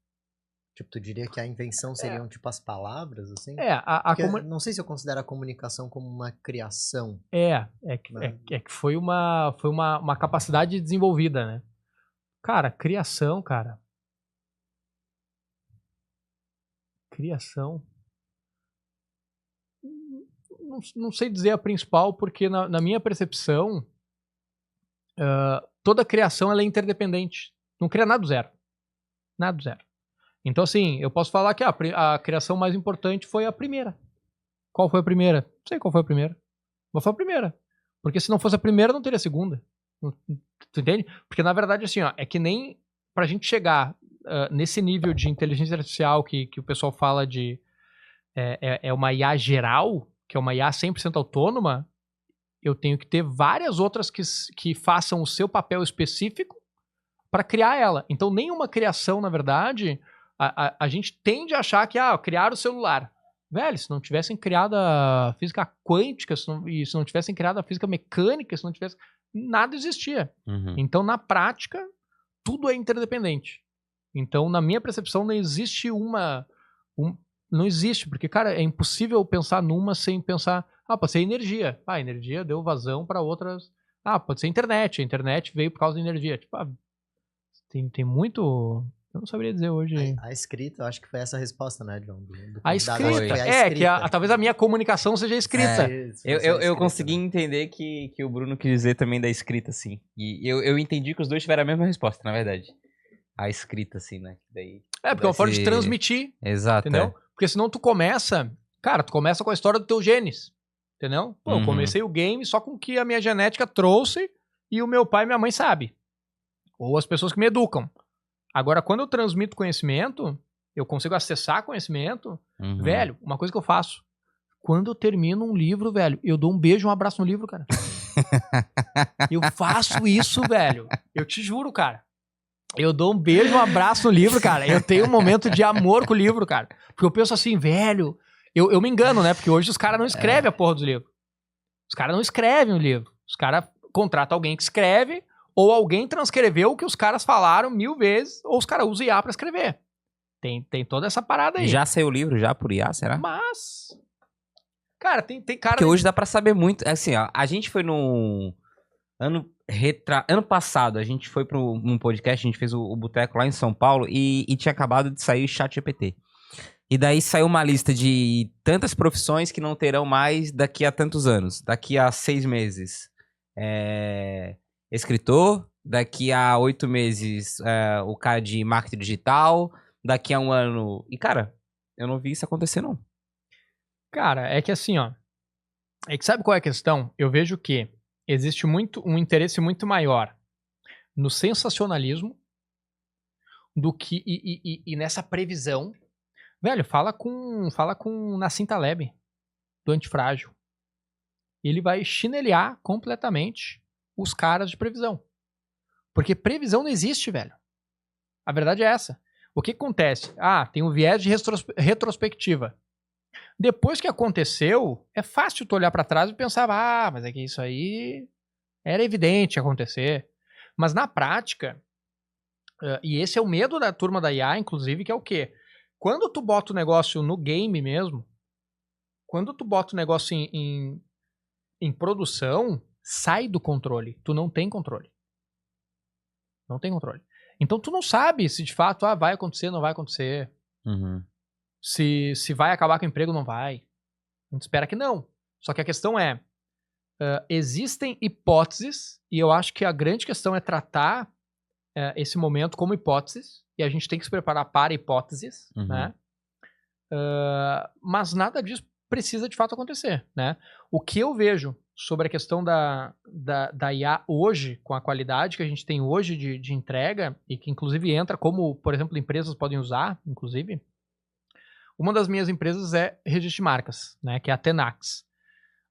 Tipo, tu diria que a invenção seriam, tipo, as palavras, assim? Não sei se eu considero a comunicação como uma criação.
Que foi uma capacidade desenvolvida, né? Cara, criação, cara. Criação. Não sei dizer a principal, porque na minha percepção, toda criação ela é interdependente. Não cria nada do zero. Nada do zero. Então, assim, eu posso falar que a criação mais importante foi a primeira. Qual foi a primeira? Não sei qual foi a primeira. Mas foi a primeira. Porque se não fosse a primeira, não teria a segunda. Tu entende? Porque, na verdade, assim, é que nem pra gente chegar nesse nível de inteligência artificial que o pessoal fala de... É uma IA geral, que é uma IA 100% autônoma, eu tenho que ter várias outras que façam o seu papel específico para criar ela. Então, nenhuma criação, na verdade... A gente tende a achar que, criaram o celular. Velho, se não tivessem criado a física quântica, se não tivessem criado a física mecânica, se não tivesse... Nada existia.
Uhum.
Então, na prática, tudo é interdependente. Então, na minha percepção, não existe não existe, porque, cara, é impossível pensar numa sem pensar... pode ser energia. A energia deu vazão para outras... pode ser internet. A internet veio por causa da energia. Tipo, tem muito... Eu não saberia dizer hoje.
A escrita, eu acho que foi essa a resposta, né, John?
A escrita. Talvez a minha comunicação seja escrita.
Eu consegui entender que o Bruno quis dizer também da escrita, assim. E eu entendi que os dois tiveram a mesma resposta, na verdade. A escrita, assim, né? Daí,
porque é uma forma de transmitir.
Exato.
Entendeu? Porque senão tu começa... Cara, tu começa com a história do teu genes. Entendeu? Eu comecei o game só com o que a minha genética trouxe e o meu pai e minha mãe sabem. Ou as pessoas que me educam. Agora, quando eu transmito conhecimento, eu consigo acessar conhecimento, velho, uma coisa que eu faço, quando eu termino um livro, velho, eu dou um beijo, um abraço no livro, cara. Eu faço isso, velho. Eu te juro, cara. Eu dou um beijo, um abraço no livro, cara. Eu tenho um momento de amor com o livro, cara. Porque eu penso assim, velho, eu me engano, né? Porque hoje os caras não escrevem a porra dos livros. Os caras não escrevem o livro. Os caras contratam alguém que escreve... Ou alguém transcreveu o que os caras falaram 1000 vezes, ou os caras usam IA pra escrever. Tem toda essa parada aí.
Já saiu o livro já por IA, será?
Mas... Cara, tem cara...
Porque hoje dá pra saber muito. Assim, ó, a gente foi no... Ano passado, a gente foi pra um podcast, a gente fez o Boteco lá em São Paulo, e tinha acabado de sair o ChatGPT. E daí saiu uma lista de tantas profissões que não terão mais daqui a tantos anos. Daqui a 6 meses. Escritor, daqui a 8 meses o cara de marketing digital, daqui a 1 ano... E, cara, eu não vi isso acontecer, não.
Cara, é que assim, ó... É que sabe qual é a questão? Eu vejo que existe um interesse muito maior no sensacionalismo do que... E nessa previsão... Velho, fala com Nassim Taleb, do Antifrágil. Ele vai chinelear completamente... os caras de previsão. Porque previsão não existe, velho. A verdade é essa. O que acontece? Tem um viés de retrospectiva. Depois que aconteceu, é fácil tu olhar pra trás e pensar, mas é que isso aí era evidente acontecer. Mas na prática, e esse é o medo da turma da IA, inclusive, que é o quê? Quando tu bota o negócio no game mesmo, quando tu bota o negócio em produção, sai do controle. Tu não tem controle. Não tem controle. Então tu não sabe se de fato vai acontecer, não vai acontecer.
Uhum.
Se vai acabar com o emprego, não vai. A gente espera que não. Só que a questão é, existem hipóteses, e eu acho que a grande questão é tratar esse momento como hipóteses, e a gente tem que se preparar para hipóteses, né? Mas nada disso precisa de fato acontecer, né? O que eu vejo sobre a questão da IA hoje, com a qualidade que a gente tem hoje de entrega, e que inclusive entra como, por exemplo, empresas podem usar, inclusive, uma das minhas empresas é registro de marcas, né? Que é a Tenax.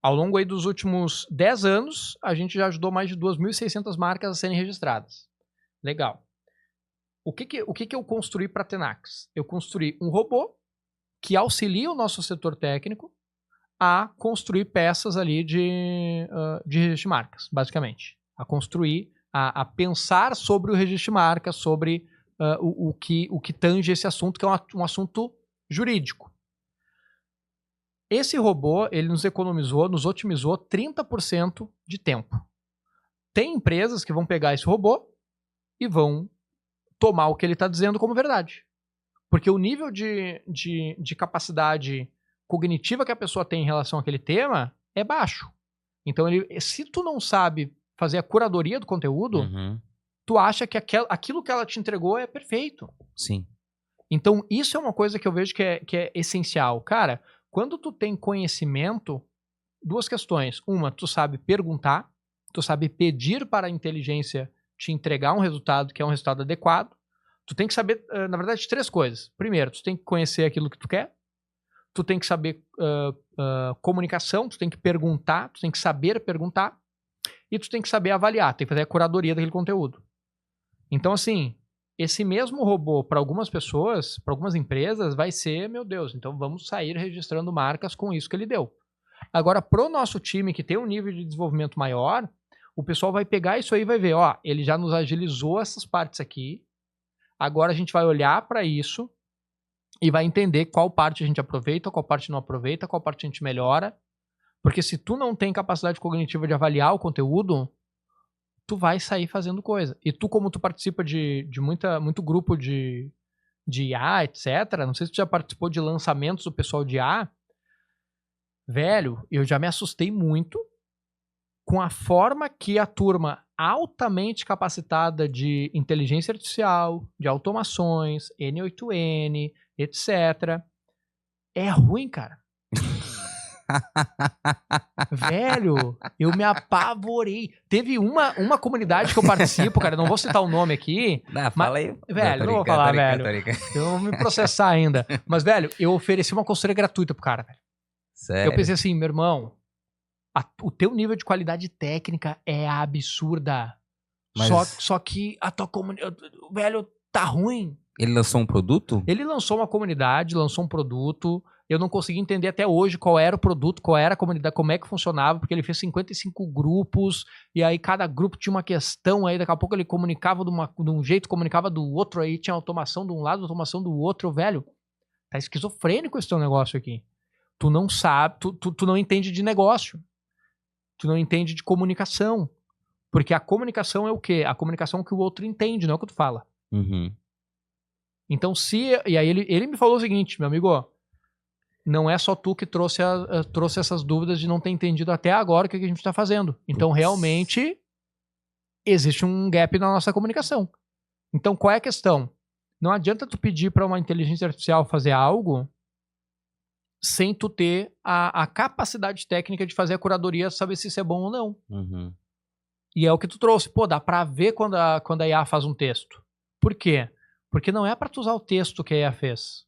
Ao longo aí dos últimos 10 anos, a gente já ajudou mais de 2.600 marcas a serem registradas. Legal. O que eu construí para a Tenax? Eu construí um robô que auxilia o nosso setor técnico a construir peças ali de registro de marcas, basicamente. A construir, a pensar sobre o registro de marcas, sobre o que tange esse assunto, que é um assunto jurídico. Esse robô, ele nos otimizou 30% de tempo. Tem empresas que vão pegar esse robô e vão tomar o que ele está dizendo como verdade. Porque o nível de capacidade cognitiva que a pessoa tem em relação àquele tema é baixo. Então, se tu não sabe fazer a curadoria do conteúdo, tu acha que aquilo que ela te entregou é perfeito.
Sim.
Então, isso é uma coisa que eu vejo que é essencial. Cara, quando tu tem conhecimento, duas questões. Uma, tu sabe perguntar, tu sabe pedir para a inteligência te entregar um resultado que é um resultado adequado. Tu tem que saber, na verdade, 3 coisas. Primeiro, tu tem que conhecer aquilo que tu quer. Tu tem que saber comunicação, tu tem que perguntar, tu tem que saber perguntar. E tu tem que saber avaliar, tem que fazer a curadoria daquele conteúdo. Então, assim, esse mesmo robô, para algumas pessoas, para algumas empresas, vai ser, meu Deus, então vamos sair registrando marcas com isso que ele deu. Agora, pro nosso time que tem um nível de desenvolvimento maior, o pessoal vai pegar isso aí e vai ver, ó, ele já nos agilizou essas partes aqui, agora a gente vai olhar para isso e vai entender qual parte a gente aproveita, qual parte não aproveita, qual parte a gente melhora, porque se tu não tem capacidade cognitiva de avaliar o conteúdo, tu vai sair fazendo coisa. E tu, como tu participa de muito grupo de IA, etc., não sei se tu já participou de lançamentos do pessoal de IA, velho, eu já me assustei muito com a forma que a turma altamente capacitada de inteligência artificial, de automações, N8N, etc., é ruim, cara. Velho, eu me apavorei. Teve uma comunidade que eu participo, cara, não vou citar o nome aqui.
Não, fala aí.
Velho, não vou falar, velho. Eu vou me processar ainda. Mas, velho, eu ofereci uma consultoria gratuita pro cara, velho.
Sério?
Eu pensei assim, meu irmão, o teu nível de qualidade técnica é absurda.
Mas...
Só que a tua comunidade, velho, tá ruim.
Ele lançou um produto?
Ele lançou uma comunidade, lançou um produto. Eu não consegui entender até hoje qual era o produto, qual era a comunidade, como é que funcionava, porque ele fez 55 grupos, e aí cada grupo tinha uma questão, aí daqui a pouco ele comunicava de um jeito, comunicava do outro, aí tinha automação de um lado, automação do outro, velho. Tá esquizofrênico esse teu negócio aqui. Tu não sabe, tu não entende de negócio. Tu não entende de comunicação. Porque a comunicação é o quê? A comunicação que o outro entende, não é o que tu fala.
Uhum.
Então e aí ele me falou o seguinte, meu amigo, não é só tu que trouxe essas dúvidas de não ter entendido até agora o que a gente está fazendo. Então, realmente, existe um gap na nossa comunicação. Então, qual é a questão? Não adianta tu pedir para uma inteligência artificial fazer algo sem tu ter a capacidade técnica de fazer a curadoria, saber se isso é bom ou não.
Uhum.
E é o que tu trouxe. Pô, dá pra ver quando a IA faz um texto. Por quê? Porque não é pra tu usar o texto que a IA fez.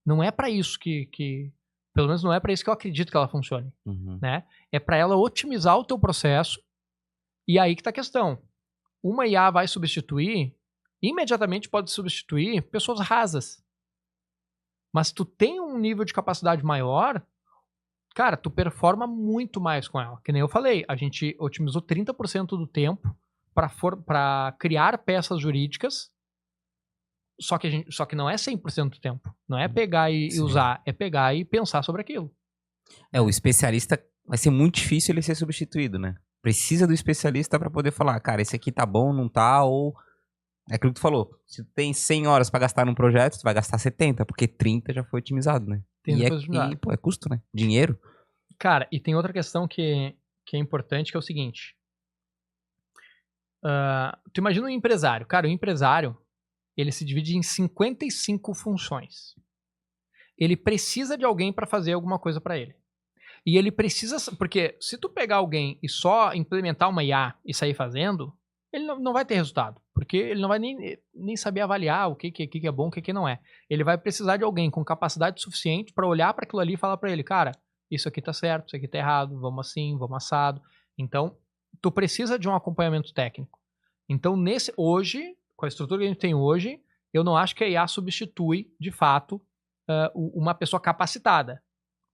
Não é pra isso que pelo menos não é pra isso que eu acredito que ela funcione.
Uhum.
Né? É pra ela otimizar o teu processo. E aí que tá a questão. Uma IA vai substituir, imediatamente pode substituir pessoas rasas. Mas se tu tem um nível de capacidade maior, cara, tu performa muito mais com ela. Que nem eu falei, a gente otimizou 30% do tempo para criar peças jurídicas Só que não é 100% do tempo. Não é pegar e usar, é pegar e pensar sobre aquilo.
O especialista vai ser muito difícil ele ser substituído, né? Precisa do especialista pra poder falar, cara, esse aqui tá bom, não tá, ou... É aquilo que tu falou, se tu tem 100 horas pra gastar num projeto, tu vai gastar 70, porque 30 já foi otimizado, né? Pô, é custo, né? Dinheiro.
Cara, e tem outra questão que é importante, que é o seguinte. Tu imagina um empresário. Cara, o empresário, ele se divide em 55 funções. Ele precisa de alguém pra fazer alguma coisa pra ele. E ele precisa... Porque se tu pegar alguém e só implementar uma IA e sair fazendo, ele não vai ter resultado. Porque ele não vai nem saber avaliar o que é bom, o que não é. Ele vai precisar de alguém com capacidade suficiente pra olhar pra aquilo ali e falar pra ele, cara, isso aqui tá certo, isso aqui tá errado, vamos assim, vamos assado. Então, tu precisa de um acompanhamento técnico. Então, hoje, com a estrutura que a gente tem hoje, eu não acho que a IA substitui, de fato, uma pessoa capacitada.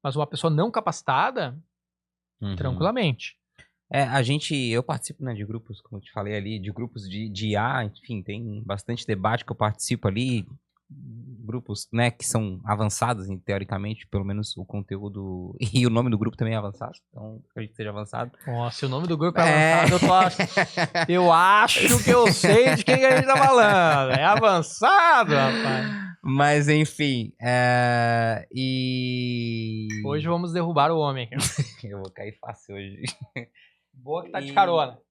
Mas uma pessoa não capacitada, tranquilamente.
Eu participo, né, de grupos, como eu te falei ali, de grupos de IA, enfim, tem bastante debate que eu participo ali, grupos, né, que são avançados, teoricamente, pelo menos o conteúdo, e o nome do grupo também é avançado, então acredito que seja avançado.
Nossa, se o nome do grupo é avançado, eu acho que eu sei de quem a gente tá falando, é avançado, rapaz.
Mas, enfim,
Hoje vamos derrubar o homem.
Eu vou cair fácil hoje.
Boa que tá de carona.
O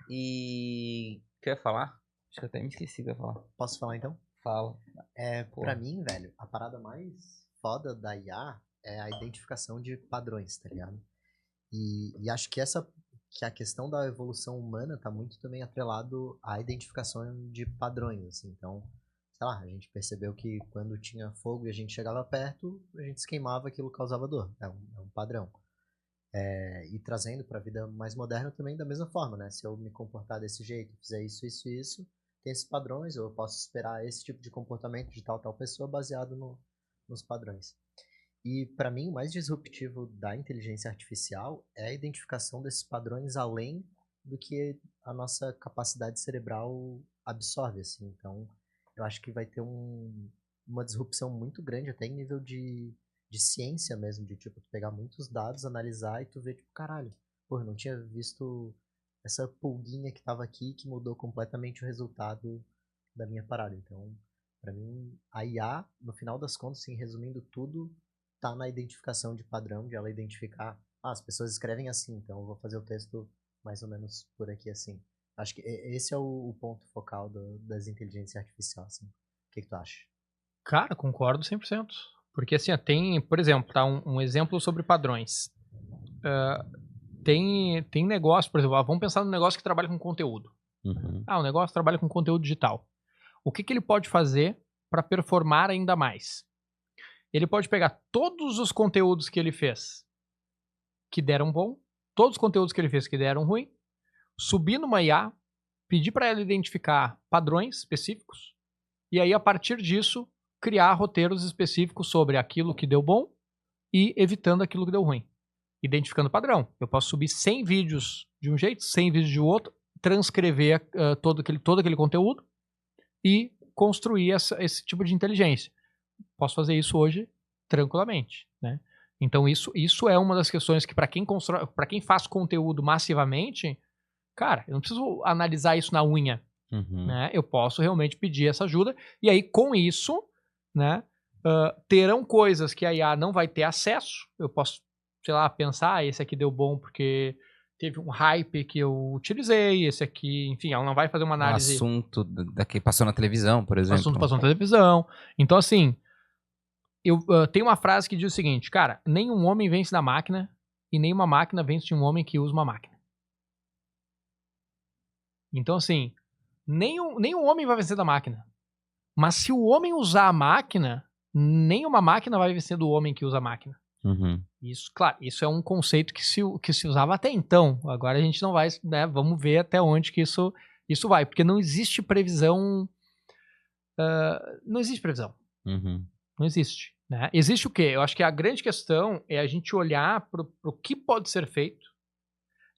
que eu ia falar? Acho que eu até me esqueci de falar.
Posso falar então?
Fala.
Pra mim, velho, a parada mais foda da IA é a identificação de padrões, tá ligado? E acho que a questão da evolução humana tá muito também atrelado à identificação de padrões, assim. Então, sei lá, a gente percebeu que quando tinha fogo e a gente chegava perto, a gente se queimava, aquilo causava dor. É um padrão. E trazendo para a vida mais moderna também da mesma forma, né? Se eu me comportar desse jeito, fizer isso, tem esses padrões, eu posso esperar esse tipo de comportamento de tal pessoa baseado nos padrões. E para mim, o mais disruptivo da inteligência artificial é a identificação desses padrões além do que a nossa capacidade cerebral absorve, assim. Então, eu acho que vai ter uma disrupção muito grande, até em nível de ciência mesmo, de tipo, tu pegar muitos dados, analisar e tu ver, tipo, caralho, porra, não tinha visto essa pulguinha que tava aqui que mudou completamente o resultado da minha parada. Então, pra mim, a IA, no final das contas, assim, resumindo tudo, tá na identificação de padrão, de ela identificar, as pessoas escrevem assim, então eu vou fazer o texto mais ou menos por aqui assim. Acho que esse é o ponto focal das inteligências artificiais, assim. O que tu acha?
Cara, concordo 100%. Porque assim, tem, por exemplo, tá, um exemplo sobre padrões. Tem negócio, por exemplo, vamos pensar no negócio que trabalha com conteúdo. O negócio trabalha com conteúdo digital. O que ele pode fazer para performar ainda mais? Ele pode pegar todos os conteúdos que ele fez que deram bom, todos os conteúdos que ele fez que deram ruim, subir numa IA, pedir para ela identificar padrões específicos, e aí a partir disso criar roteiros específicos sobre aquilo que deu bom e evitando aquilo que deu ruim. Identificando padrão. Eu posso subir 100 vídeos de um jeito, 100 vídeos de outro, transcrever todo aquele conteúdo e construir esse tipo de inteligência. Posso fazer isso hoje tranquilamente, né? Então isso é uma das questões que para quem faz conteúdo massivamente, cara, eu não preciso analisar isso na unha, né? Eu posso realmente pedir essa ajuda e aí com isso, né, terão coisas que a IA não vai ter acesso. Eu posso, sei lá, pensar, esse aqui deu bom porque teve um hype que eu utilizei, esse aqui, enfim, ela não vai fazer uma análise...
O assunto que passou na televisão, por exemplo.
O assunto passou na televisão. Então, assim, eu tenho uma frase que diz o seguinte, cara, nenhum homem vence da máquina e nenhuma máquina vence de um homem que usa uma máquina. Então, assim, nenhum homem vai vencer da máquina. Mas se o homem usar a máquina, nenhuma máquina vai vencer do homem que usa a máquina. Isso, claro, isso é um conceito que se usava até então. Agora a gente não vai, né? Vamos ver até onde que isso vai, porque não existe previsão. Não existe previsão. Não existe, né? Existe o quê? Eu acho que a grande questão é a gente olhar para o que pode ser feito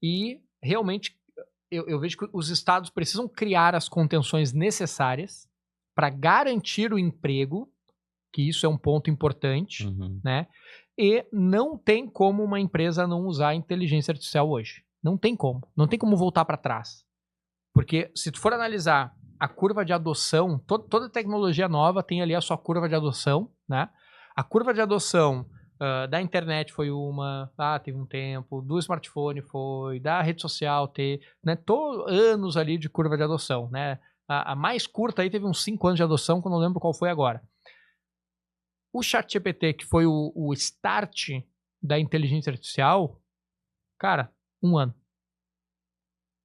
e realmente eu vejo que os estados precisam criar as contenções necessárias para garantir o emprego, que isso é um ponto importante, né? E não tem como uma empresa não usar a inteligência artificial hoje. Não tem como. Não tem como voltar para trás. Porque se tu for analisar a curva de adoção, toda tecnologia nova tem ali a sua curva de adoção, né? A curva de adoção da internet foi teve um tempo, do smartphone foi, da rede social né? Anos ali de curva de adoção, né? A mais curta aí teve uns 5 anos de adoção, que eu não lembro qual foi agora. O ChatGPT, que foi o start da inteligência artificial, cara, 1 ano.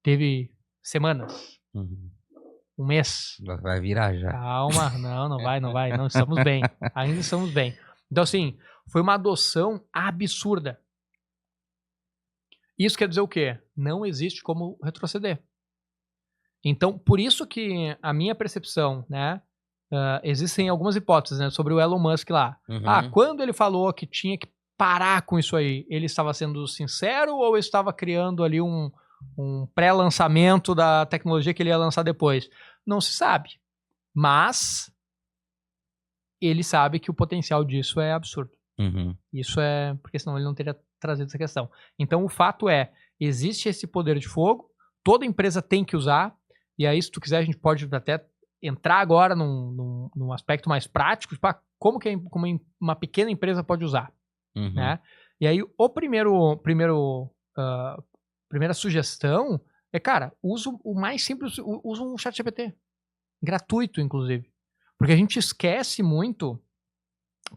Teve semanas. Um mês.
Vai virar já.
Calma, não vai. Não, estamos bem. Ainda estamos bem. Então, assim, foi uma adoção absurda. Isso quer dizer o quê? Não existe como retroceder. Então, por isso que a minha percepção, né? Existem algumas hipóteses, né, sobre o Elon Musk lá. Quando ele falou que tinha que parar com isso aí, ele estava sendo sincero ou estava criando ali um pré-lançamento da tecnologia que ele ia lançar depois? Não se sabe. Mas ele sabe que o potencial disso é absurdo. Isso é... Porque senão ele não teria trazido essa questão. Então, o fato é, existe esse poder de fogo, toda empresa tem que usar, e aí, se tu quiser, a gente pode até entrar agora num aspecto mais prático, tipo, como uma pequena empresa pode usar, né? E aí, primeira sugestão é, cara, usa o mais simples, usa um ChatGPT. Gratuito, inclusive. Porque a gente esquece muito,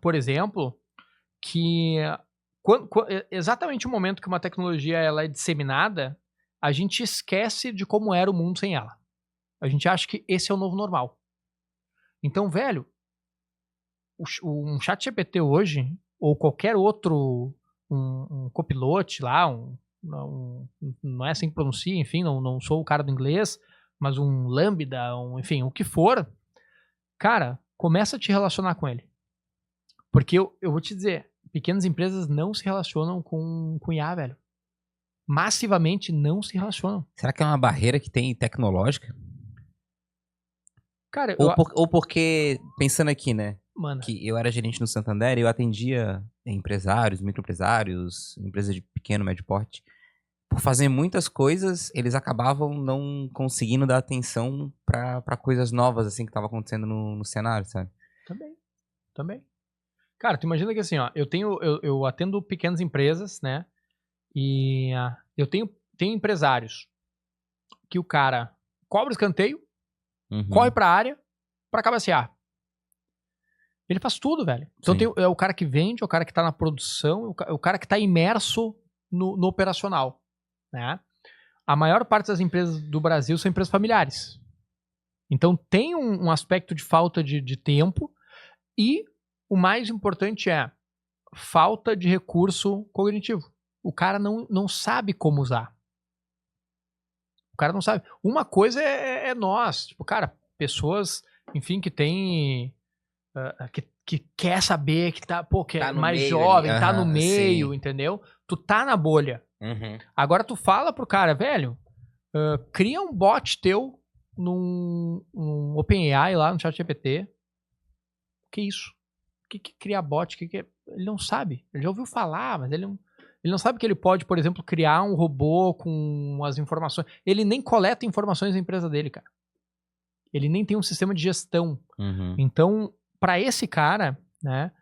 por exemplo, que exatamente o momento que uma tecnologia ela é disseminada, a gente esquece de como era o mundo sem ela. A gente acha que esse é o novo normal. Então, velho, um ChatGPT hoje, ou qualquer outro, um copilote lá, não é assim que pronuncia, enfim, não sou o cara do inglês, mas um Lambda, enfim, o que for, cara, começa a te relacionar com ele. Porque eu vou te dizer, pequenas empresas não se relacionam com IA, velho. Massivamente não se relacionam.
Será que é uma barreira que tem tecnológica?
Cara,
ou porque, pensando aqui, né?
Mano.
Que eu era gerente no Santander e eu atendia empresários, microempresários, empresas de pequeno, médio porte. Por fazer muitas coisas, eles acabavam não conseguindo dar atenção pra coisas novas, assim, que estavam acontecendo no cenário, sabe?
Também. Cara, tu imagina que assim, ó, eu atendo pequenas empresas, né? E eu tenho empresários que o cara cobra escanteio, corre pra área pra cabecear. Ele faz tudo, velho. Então é o cara que vende, é o cara que tá na produção, é o cara que tá imerso no operacional, né? A maior parte das empresas do Brasil são empresas familiares. Então tem um aspecto de falta de tempo e o mais importante é falta de recurso cognitivo. O cara não sabe como usar. O cara não sabe. Uma coisa é nós. Tipo, cara, pessoas, enfim, que tem... que quer saber, que tá, que é mais jovem, ali. Tá no meio, sim. Entendeu? Tu tá na bolha. Agora tu fala pro cara, velho, cria um bot teu num OpenAI lá no ChatGPT. Que isso? O que criar bot? Ele não sabe. Ele já ouviu falar, mas ele não sabe que ele pode, por exemplo, criar um robô com as informações. Ele nem coleta informações da empresa dele, cara. Ele nem tem um sistema de gestão. Então, para esse cara, né,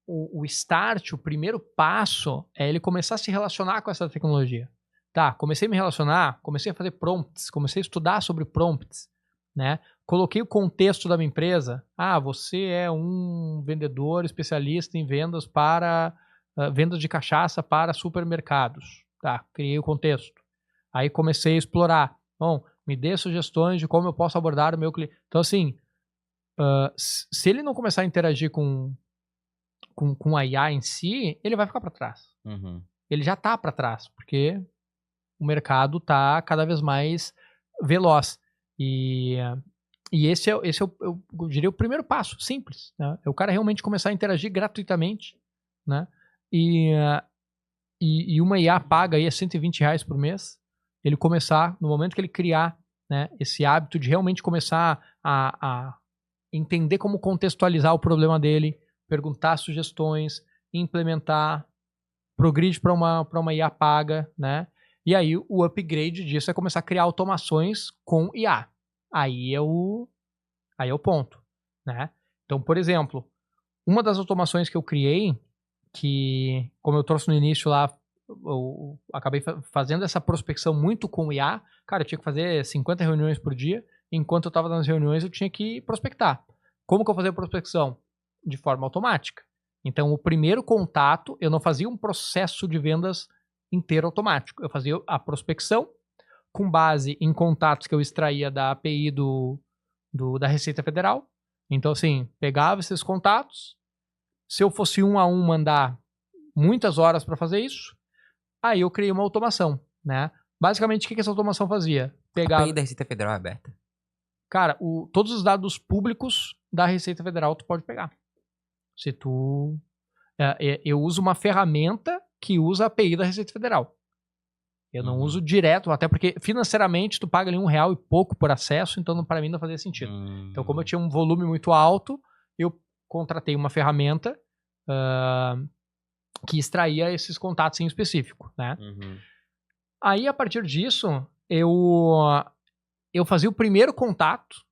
o start, o primeiro passo é ele começar a se relacionar com essa tecnologia. Tá, comecei a me relacionar, comecei a fazer prompts, comecei a estudar sobre prompts, né? Coloquei o contexto da minha empresa. Você é um vendedor especialista em vendas para vendas de cachaça para supermercados. Tá, criei o contexto. Aí comecei a explorar. Bom, me dê sugestões de como eu posso abordar o meu cliente. Então, assim, se ele não começar a interagir com a IA em si, ele vai ficar para trás. Ele já tá para trás, porque o mercado tá cada vez mais veloz. E esse é eu diria, o primeiro passo, simples. Né? É o cara realmente começar a interagir gratuitamente, né? E uma IA paga aí R$120 por mês, ele começar, no momento que ele criar né? Esse hábito de realmente começar a entender como contextualizar o problema dele, perguntar sugestões, implementar, progride para uma IA paga, né? E aí o upgrade disso é começar a criar automações com IA. Aí é o ponto, né? Então, por exemplo, uma das automações que eu criei, que, como eu trouxe no início lá, eu acabei fazendo essa prospecção muito com IA. Cara, eu tinha que fazer 50 reuniões por dia. Enquanto eu estava nas reuniões, eu tinha que prospectar. Como que eu fazia a prospecção? De forma automática. Então, o primeiro contato, eu não fazia um processo de vendas inteiro automático. Eu fazia a prospecção com base em contatos que eu extraía da API da Receita Federal. Então, assim, pegava esses contatos. Se eu fosse 1 a 1 mandar muitas horas para fazer isso, aí eu criei uma automação, né? Basicamente, o que essa automação fazia?
A API da Receita Federal é aberta?
Cara, todos os dados públicos da Receita Federal tu pode pegar. Se tu... eu uso uma ferramenta que usa a API da Receita Federal. Eu não uso direto, até porque financeiramente tu paga ali R$1 e pouco por acesso, então para mim não fazia sentido. Então, como eu tinha um volume muito alto, eu contratei uma ferramenta que extraía esses contatos em específico, né? Aí, a partir disso, eu fazia o primeiro contato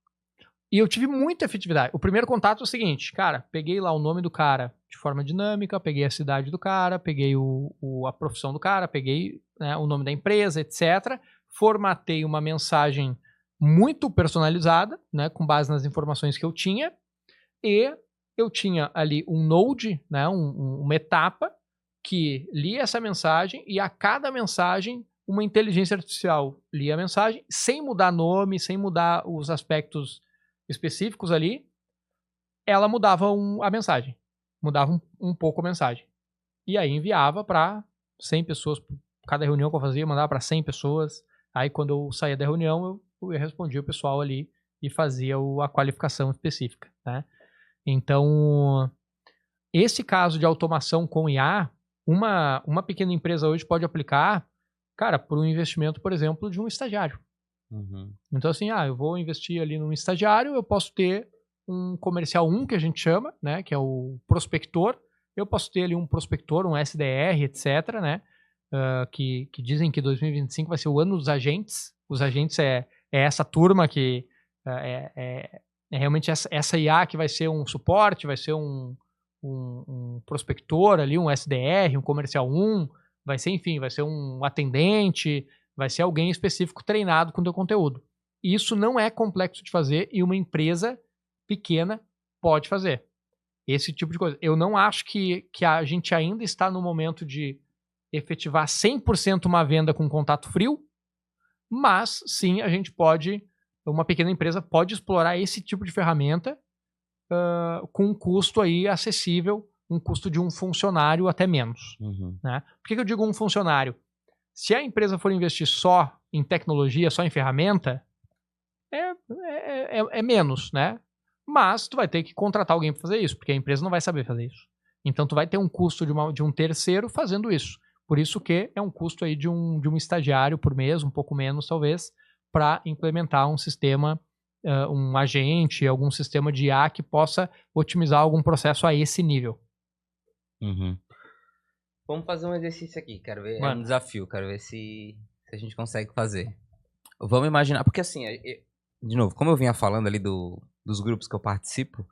e eu tive muita efetividade. O primeiro contato é o seguinte, cara, peguei lá o nome do cara de forma dinâmica, peguei a cidade do cara, peguei a profissão do cara, peguei, né, o nome da empresa, etc. Formatei uma mensagem muito personalizada, né, com base nas informações que eu tinha, e eu tinha ali um node, né, uma etapa que lia essa mensagem e a cada mensagem uma inteligência artificial lia a mensagem sem mudar nome, sem mudar os aspectos específicos ali, ela mudava a mensagem, mudava um pouco a mensagem. E aí enviava para 100 pessoas, cada reunião que eu fazia, eu mandava para 100 pessoas. Aí quando eu saía da reunião, eu respondia o pessoal ali e fazia a qualificação específica, né? Então, esse caso de automação com IA, uma pequena empresa hoje pode aplicar, cara, por um investimento, por exemplo, de um estagiário. Então, assim, eu vou investir ali num estagiário, eu posso ter um comercial 1, que a gente chama, né, que é o prospector. Eu posso ter ali um prospector, um SDR, etc., né, que dizem que 2025 vai ser o ano dos agentes. Os agentes é essa turma que é realmente essa IA que vai ser um suporte, vai ser um prospector ali, um SDR, um comercial 1, vai ser, enfim, vai ser um atendente, vai ser alguém específico treinado com o teu conteúdo. Isso não é complexo de fazer e uma empresa pequena pode fazer. Esse tipo de coisa. Eu não acho que a gente ainda está no momento de efetivar 100% uma venda com contato frio, mas sim, a gente pode, uma pequena empresa pode explorar esse tipo de ferramenta com um custo aí acessível, um custo de um funcionário até menos. Né? Por que eu digo um funcionário? Se a empresa for investir só em tecnologia, só em ferramenta, é menos, né? Mas tu vai ter que contratar alguém para fazer isso, porque a empresa não vai saber fazer isso. Então tu vai ter um custo de um terceiro fazendo isso. Por isso que é um custo aí de um estagiário por mês, um pouco menos talvez, para implementar um sistema, um agente, algum sistema de IA que possa otimizar algum processo a esse nível.
Vamos fazer um exercício aqui, quero ver. É um desafio, quero ver se a gente consegue fazer. Vamos imaginar, porque assim, de novo, como eu vinha falando ali dos grupos que eu participo,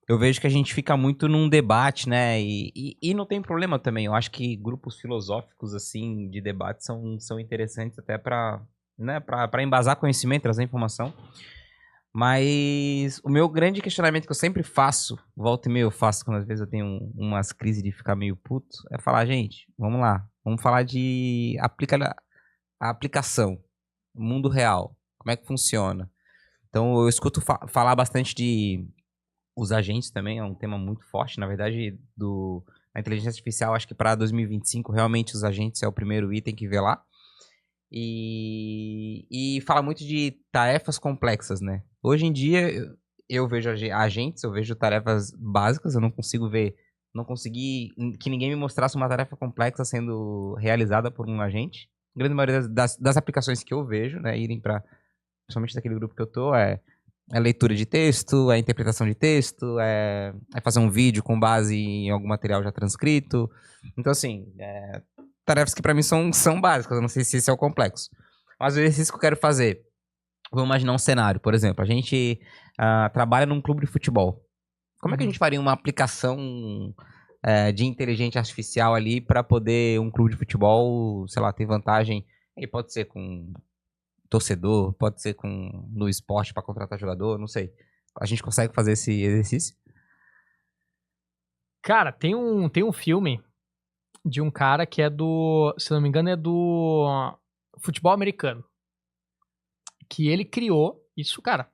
eu vejo que a gente fica muito num debate, né? E não tem problema também. Eu acho que grupos filosóficos, assim, de debate são interessantes até para, né, para embasar conhecimento, trazer informação. Mas o meu grande questionamento que eu sempre faço, volta e meia eu faço quando às vezes eu tenho umas crises de ficar meio puto, é falar, gente, vamos lá, vamos falar de aplicação, mundo real, como é que funciona. Então eu escuto falar bastante de os agentes também, é um tema muito forte, na verdade, a inteligência artificial, acho que para 2025 realmente os agentes é o primeiro item que vê lá. E fala muito de tarefas complexas, né? Hoje em dia, eu vejo agentes, eu vejo tarefas básicas, eu não consegui que ninguém me mostrasse uma tarefa complexa sendo realizada por um agente. A grande maioria das aplicações que eu vejo, né, irem para principalmente daquele grupo que eu tô, é leitura de texto, é interpretação de texto, é fazer um vídeo com base em algum material já transcrito. Então, assim, tarefas que pra mim são básicas, eu não sei se isso é o complexo. Mas o exercício que eu quero fazer, vou imaginar um cenário, por exemplo, a gente trabalha num clube de futebol. Como é que a gente faria uma aplicação de inteligência artificial ali para poder um clube de futebol, sei lá, ter vantagem? E pode ser com torcedor, pode ser no esporte para contratar jogador, não sei. A gente consegue fazer esse exercício?
Cara, tem um filme de um cara que é se não me engano, é do futebol americano. Que ele criou, isso, cara,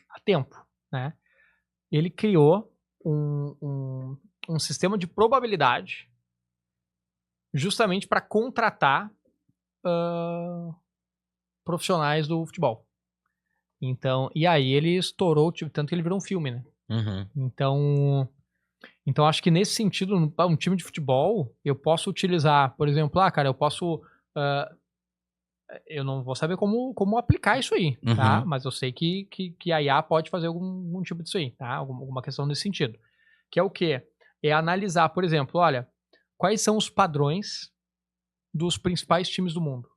há tempo, né? Ele criou um sistema de probabilidade justamente para contratar profissionais do futebol. Então, e aí ele estourou, tanto que ele virou um filme, né?
Uhum.
Então acho que nesse sentido, um time de futebol, eu posso utilizar, por exemplo, cara, eu posso... eu não vou saber como aplicar isso aí, tá?
Uhum.
Mas eu sei que a IA pode fazer algum tipo disso aí, tá? Alguma questão nesse sentido. Que é o quê? É analisar, por exemplo, olha, quais são os padrões dos principais times do mundo.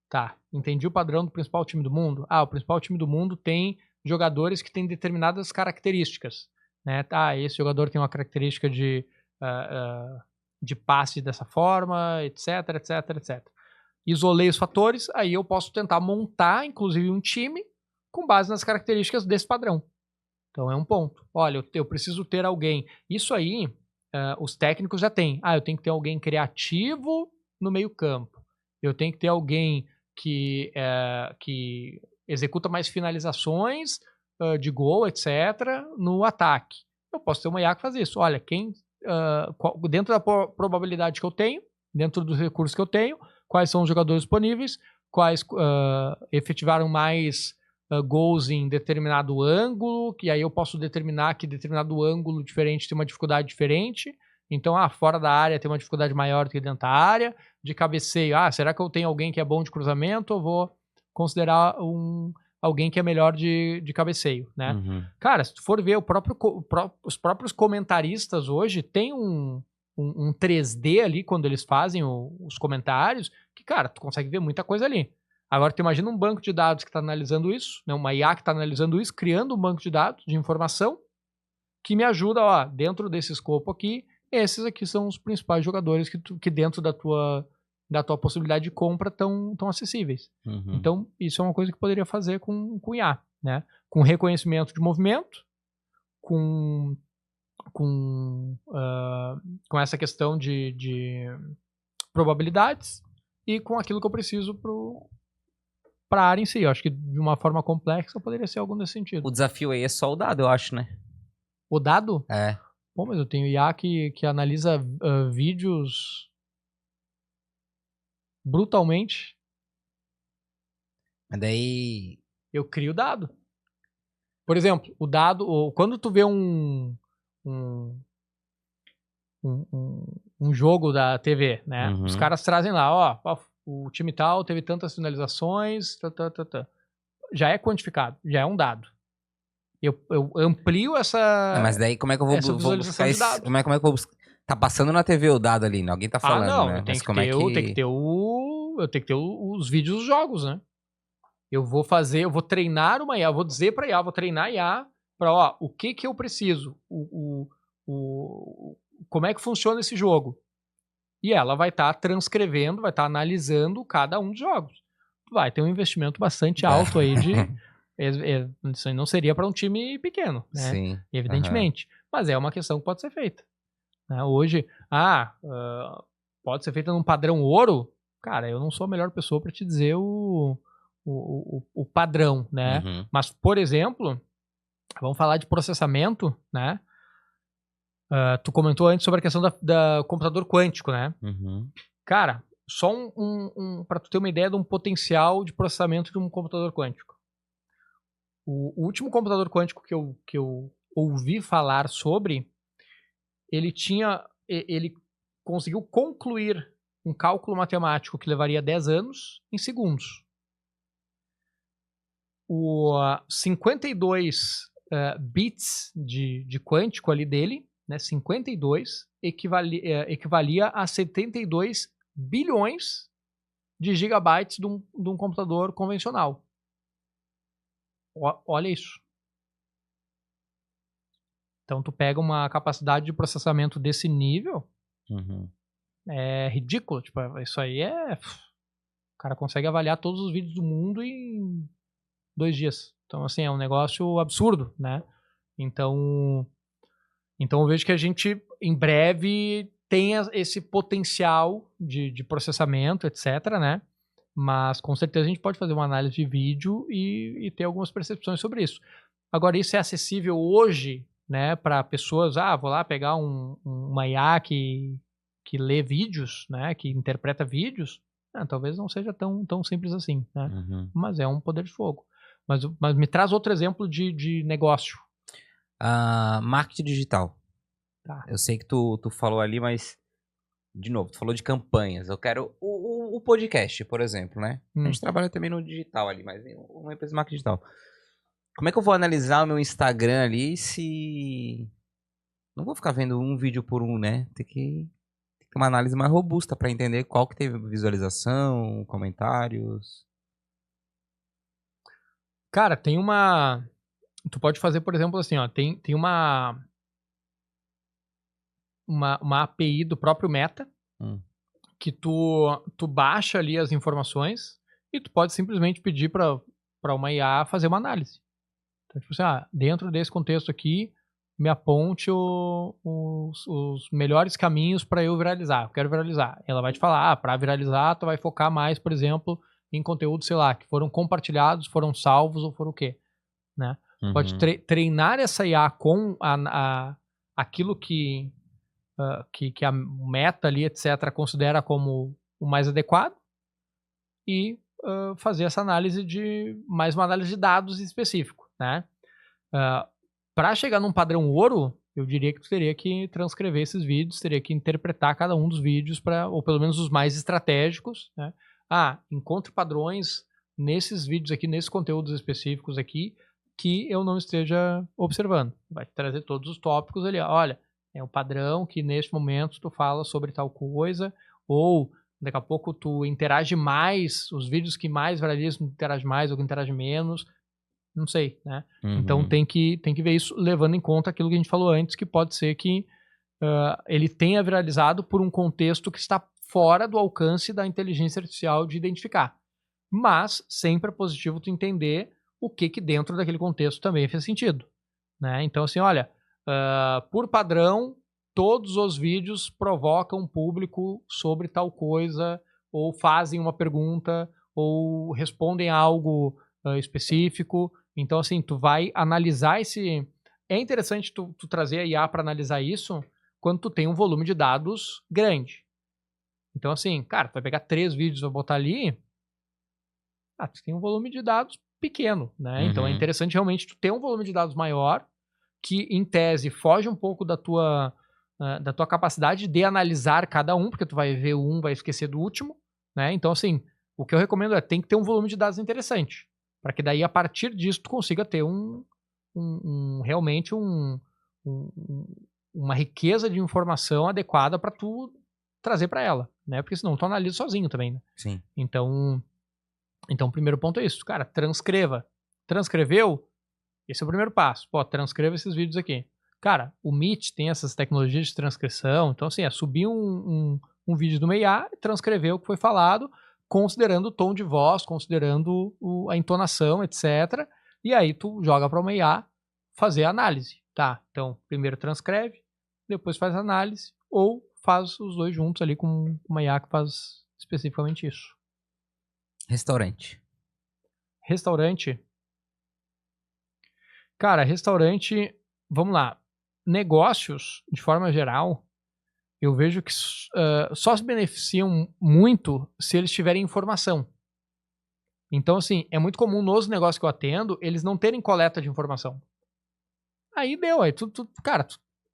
Tá, entendi o padrão do principal time do mundo. O principal time do mundo tem jogadores que têm determinadas características, né? Esse jogador tem uma característica de passe dessa forma, etc, etc, etc. Isolei os fatores, aí eu posso tentar montar, inclusive, um time com base nas características desse padrão. Então é um ponto. Olha, eu preciso ter alguém. Isso aí, os técnicos já têm. Eu tenho que ter alguém criativo no meio-campo. Eu tenho que ter alguém que executa mais finalizações de gol, etc., no ataque. Eu posso ter uma IA que faz isso. Olha, dentro da probabilidade que eu tenho, dentro dos recursos que eu tenho, quais são os jogadores disponíveis, quais efetivaram mais gols em determinado ângulo, que aí eu posso determinar que determinado ângulo diferente tem uma dificuldade diferente. Então, fora da área tem uma dificuldade maior do que dentro da área. De cabeceio, será que eu tenho alguém que é bom de cruzamento ou vou considerar alguém que é melhor de cabeceio, né?
Uhum.
Cara, se tu for ver os próprios comentaristas hoje tem um 3D ali quando eles fazem os comentários, que, cara, tu consegue ver muita coisa ali. Agora, tu imagina um banco de dados que está analisando isso, né, uma IA que está analisando isso, criando um banco de dados de informação que me ajuda, dentro desse escopo aqui, esses aqui são os principais jogadores que dentro da tua possibilidade de compra estão acessíveis.
Uhum.
Então, isso é uma coisa que poderia fazer com IA, né? Com reconhecimento de movimento, com essa questão de probabilidades e com aquilo que eu preciso para a área em si. Eu acho que de uma forma complexa poderia ser algo nesse sentido.
O desafio aí é só o dado, eu acho, né?
O dado?
É.
Pô, mas eu tenho IA que analisa vídeos brutalmente.
Mas daí...
Eu crio dado. Por exemplo, o dado... Quando tu vê um jogo da TV, né?
Uhum.
Os caras trazem lá, o time tal teve tantas finalizações, já é quantificado, já é um dado. Eu amplio essa...
Mas daí como é que eu vou
visualização
buscar
de
esse...
dados.
Como é que eu vou buscar... Tá passando na TV o dado ali, né? Alguém tá falando,
não,
né?
eu tenho
Mas
que
como
ter,
é que...
eu tenho que ter os vídeos dos jogos, né? Eu vou treinar uma IA, eu vou dizer pra IA, vou treinar a IA pra, o que eu preciso, como é que funciona esse jogo. E ela vai estar transcrevendo, vai estar analisando cada um dos jogos. Vai ter um investimento bastante alto aí isso não seria para um time pequeno, né?
Sim.
Evidentemente. Mas é uma questão que pode ser feita. Né? Hoje, pode ser feita num padrão ouro? Cara, eu não sou a melhor pessoa para te dizer o padrão, né?
Uhum.
Mas, por exemplo, vamos falar de processamento, né? Tu comentou antes sobre a questão da computador quântico, né?
Uhum.
Cara, só para tu ter uma ideia de um potencial de processamento de um computador quântico. O último computador quântico que eu ouvi falar sobre, ele conseguiu concluir um cálculo matemático que levaria 10 anos em segundos. o 52 bits de quântico ali dele, né, 52, equivalia a 72 bilhões de gigabytes de um computador convencional. Olha isso. Então, tu pega uma capacidade de processamento desse nível, é ridículo. Tipo, isso aí O cara consegue avaliar todos os vídeos do mundo em 2 dias. Então, assim, é um negócio absurdo, né? Então eu vejo que a gente, em breve, tenha esse potencial de processamento, etc, né? Mas, com certeza, a gente pode fazer uma análise de vídeo e ter algumas percepções sobre isso. Agora, isso é acessível hoje, né, para pessoas, vou lá pegar uma IA que lê vídeos, né, que interpreta vídeos, talvez não seja tão simples assim, né? Mas é um poder de fogo. Mas me traz outro exemplo de negócio.
Marketing digital.
Tá.
Eu sei que tu falou ali, mas, de novo, tu falou de campanhas. Eu quero o podcast, por exemplo, né? A gente trabalha também no digital ali, mas em uma empresa de marketing digital. Como é que eu vou analisar o meu Instagram ali se... Não vou ficar vendo um vídeo por um, né? Tem que ter uma análise mais robusta para entender qual que teve visualização, comentários.
Cara, tem uma... Tu pode fazer, por exemplo, assim, ó, tem uma API do próprio Meta que tu baixa ali as informações e tu pode simplesmente pedir para uma IA fazer uma análise. Então, tipo assim, dentro desse contexto aqui, me aponte os melhores caminhos para eu viralizar. Eu quero viralizar. Ela vai te falar, para viralizar, tu vai focar mais, por exemplo, em conteúdos, sei lá, que foram compartilhados, foram salvos ou foram o quê, né? Pode treinar essa IA com aquilo que a Meta ali, etc., considera como o mais adequado e fazer essa análise mais uma análise de dados específico, né? Para chegar num padrão ouro, eu diria que tu teria que transcrever esses vídeos, teria que interpretar cada um dos vídeos, ou pelo menos os mais estratégicos, né? Encontre padrões nesses vídeos aqui, nesses conteúdos específicos aqui, que eu não esteja observando. Vai trazer todos os tópicos ali. Olha, é um padrão que neste momento tu fala sobre tal coisa, ou daqui a pouco tu interage mais, os vídeos que mais viralizam, interage mais ou que interage menos, não sei, né? Então tem que ver isso levando em conta aquilo que a gente falou antes, que pode ser que ele tenha viralizado por um contexto que está fora do alcance da inteligência artificial de identificar. Mas sempre é positivo tu entender o que dentro daquele contexto também fez sentido, né? Então, assim, olha, por padrão, todos os vídeos provocam público sobre tal coisa, ou fazem uma pergunta, ou respondem a algo específico. Então, assim, tu vai analisar esse... É interessante tu trazer a IA para analisar isso quando tu tem um volume de dados grande. Então, assim, cara, tu vai pegar 3 vídeos e vai botar ali, tu tem um volume de dados pequeno, né? Então é interessante realmente tu ter um volume de dados maior, que em tese foge um pouco da tua capacidade de analisar cada um, porque tu vai ver um, vai esquecer do último, né? Então, assim, o que eu recomendo tem que ter um volume de dados interessante, para que daí a partir disso tu consiga ter realmente uma riqueza de informação adequada para tu trazer para ela, né? Porque senão tu analisa sozinho também, né?
Sim.
Então, o primeiro ponto é isso, cara, transcreva. Transcreveu? Esse é o primeiro passo. Transcreva esses vídeos aqui. Cara, o Meet tem essas tecnologias de transcrição, então assim, subir um vídeo do uma IA, transcrever o que foi falado, considerando o tom de voz, considerando a entonação, etc. E aí tu joga para uma IA fazer a análise, tá? Então, primeiro transcreve, depois faz a análise, ou faz os dois juntos ali com uma IA que faz especificamente isso.
Restaurante.
Cara, restaurante, vamos lá. Negócios, de forma geral, eu vejo que só se beneficiam muito se eles tiverem informação. Então, assim, é muito comum nos negócios que eu atendo, eles não terem coleta de informação. Aí deu, aí tu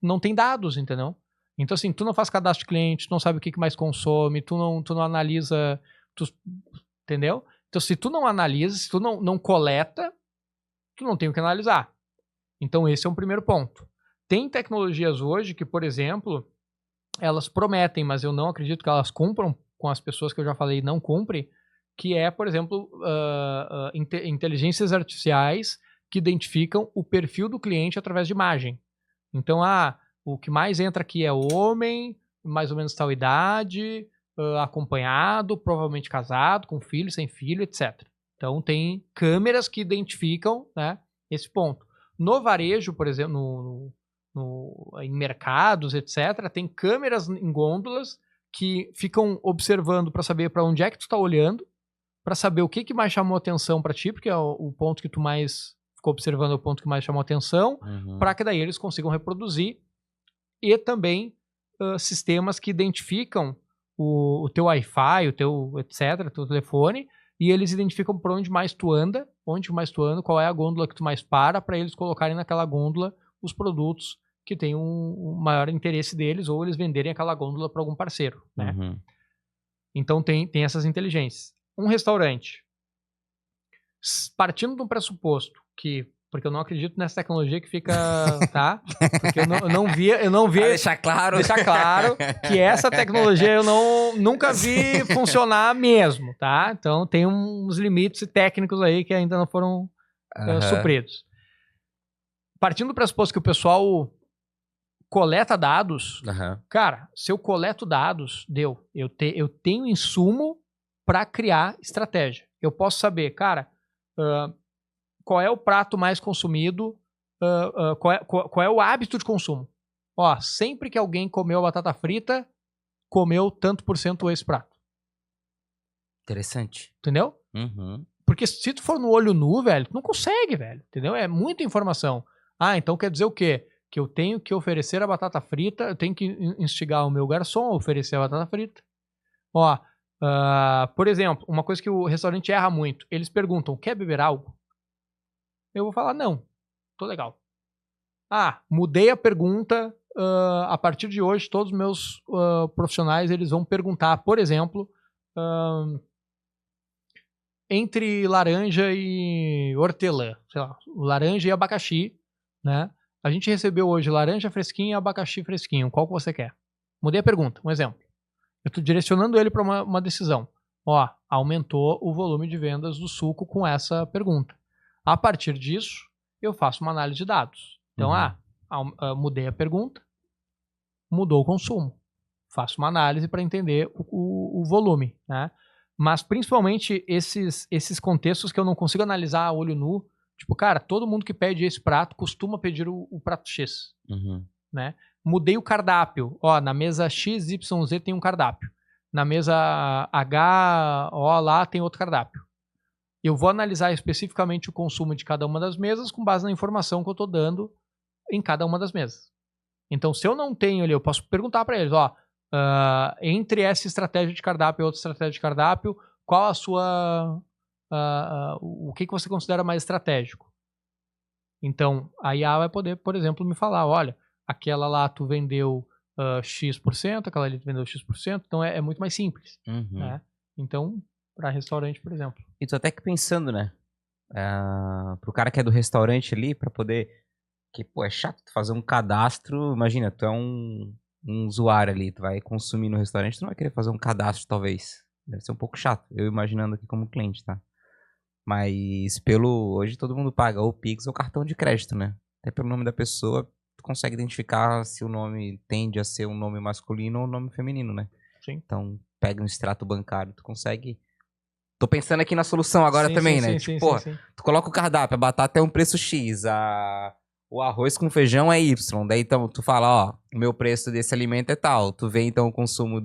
não tem dados, entendeu? Então, assim, tu não faz cadastro de cliente, tu não sabe o que mais consome, tu não analisa, entendeu? Então, se tu não analisa, se tu não coleta, tu não tem o que analisar. Então esse é um primeiro ponto. Tem tecnologias hoje que, por exemplo, elas prometem, mas eu não acredito que elas cumpram com as pessoas que eu já falei não cumprem, que é, por exemplo, inteligências artificiais que identificam o perfil do cliente através de imagem. Então, o que mais entra aqui é homem, mais ou menos tal idade, acompanhado, provavelmente casado, com filho, sem filho, etc. Então, tem câmeras que identificam, né, esse ponto. No varejo, por exemplo, em mercados, etc., tem câmeras em gôndolas que ficam observando para saber para onde é que tu está olhando, para saber o que mais chamou atenção para ti, porque é o ponto que tu mais ficou observando, é o ponto que mais chamou atenção, para que daí eles consigam reproduzir. E também sistemas que identificam o teu Wi-Fi, o teu etc., teu telefone, e eles identificam por onde mais tu anda, qual é a gôndola que tu mais para eles colocarem naquela gôndola os produtos que tem um maior interesse deles, ou eles venderem aquela gôndola para algum parceiro, né? Então tem essas inteligências. Um restaurante, partindo de um pressuposto que, porque eu não acredito nessa tecnologia que fica, tá? Porque eu não vi
deixar claro
que essa tecnologia eu nunca vi funcionar mesmo, tá? Então tem uns limites técnicos aí que ainda não foram supridos. Partindo do pressuposto que o pessoal coleta dados, cara, se eu coleto dados, eu tenho insumo para criar estratégia. Eu posso saber, cara, qual é o prato mais consumido, qual é o hábito de consumo. Ó, sempre que alguém comeu batata frita, comeu tanto por cento esse prato.
Interessante.
Entendeu? Porque se tu for no olho nu, velho, tu não consegue, velho. Entendeu? É muita informação. Então quer dizer o quê? Que eu tenho que oferecer a batata frita, eu tenho que instigar o meu garçom a oferecer a batata frita. Ó, por exemplo, uma coisa que o restaurante erra muito, eles perguntam, quer beber algo? Eu vou falar, não, tô legal. Mudei a pergunta, a partir de hoje todos os meus profissionais, eles vão perguntar, por exemplo, entre laranja e hortelã, sei lá, laranja e abacaxi, né? A gente recebeu hoje laranja fresquinha e abacaxi fresquinho. Qual que você quer? Mudei a pergunta, um exemplo. Eu estou direcionando ele para uma decisão. Aumentou o volume de vendas do suco com essa pergunta. A partir disso, eu faço uma análise de dados. Então, mudei a pergunta, mudou o consumo. Faço uma análise para entender o volume, né? Mas, principalmente, esses contextos que eu não consigo analisar a olho nu. Tipo, cara, todo mundo que pede esse prato costuma pedir o prato X, né? Mudei o cardápio. Na mesa XYZ tem um cardápio. Na mesa H, lá tem outro cardápio. Eu vou analisar especificamente o consumo de cada uma das mesas com base na informação que eu estou dando em cada uma das mesas. Então, se eu não tenho ali, eu posso perguntar para eles, entre essa estratégia de cardápio e outra estratégia de cardápio, qual a sua... o que você considera mais estratégico? Então, a IA vai poder, por exemplo, me falar, olha, aquela lá tu vendeu X%, aquela ali tu vendeu X%, então é muito mais simples, né? Então, para restaurante, por exemplo.
E tô até que pensando, né? Pro cara que é do restaurante ali, pra poder... Que, pô, é chato tu fazer um cadastro. Imagina, tu é um usuário ali, tu vai consumir no restaurante, tu não vai querer fazer um cadastro, talvez. Deve ser um pouco chato, eu imaginando aqui como cliente, tá? Mas hoje todo mundo paga ou Pix ou cartão de crédito, né? Até pelo nome da pessoa, tu consegue identificar se o nome tende a ser um nome masculino ou um nome feminino, né?
Sim.
Então, pega um extrato bancário, tu consegue... Tô pensando aqui na solução agora também, né? Tu coloca o cardápio, a batata é um preço X, o arroz com feijão é Y. Daí, então, tu fala, o meu preço desse alimento é tal. Tu vê, então, o consumo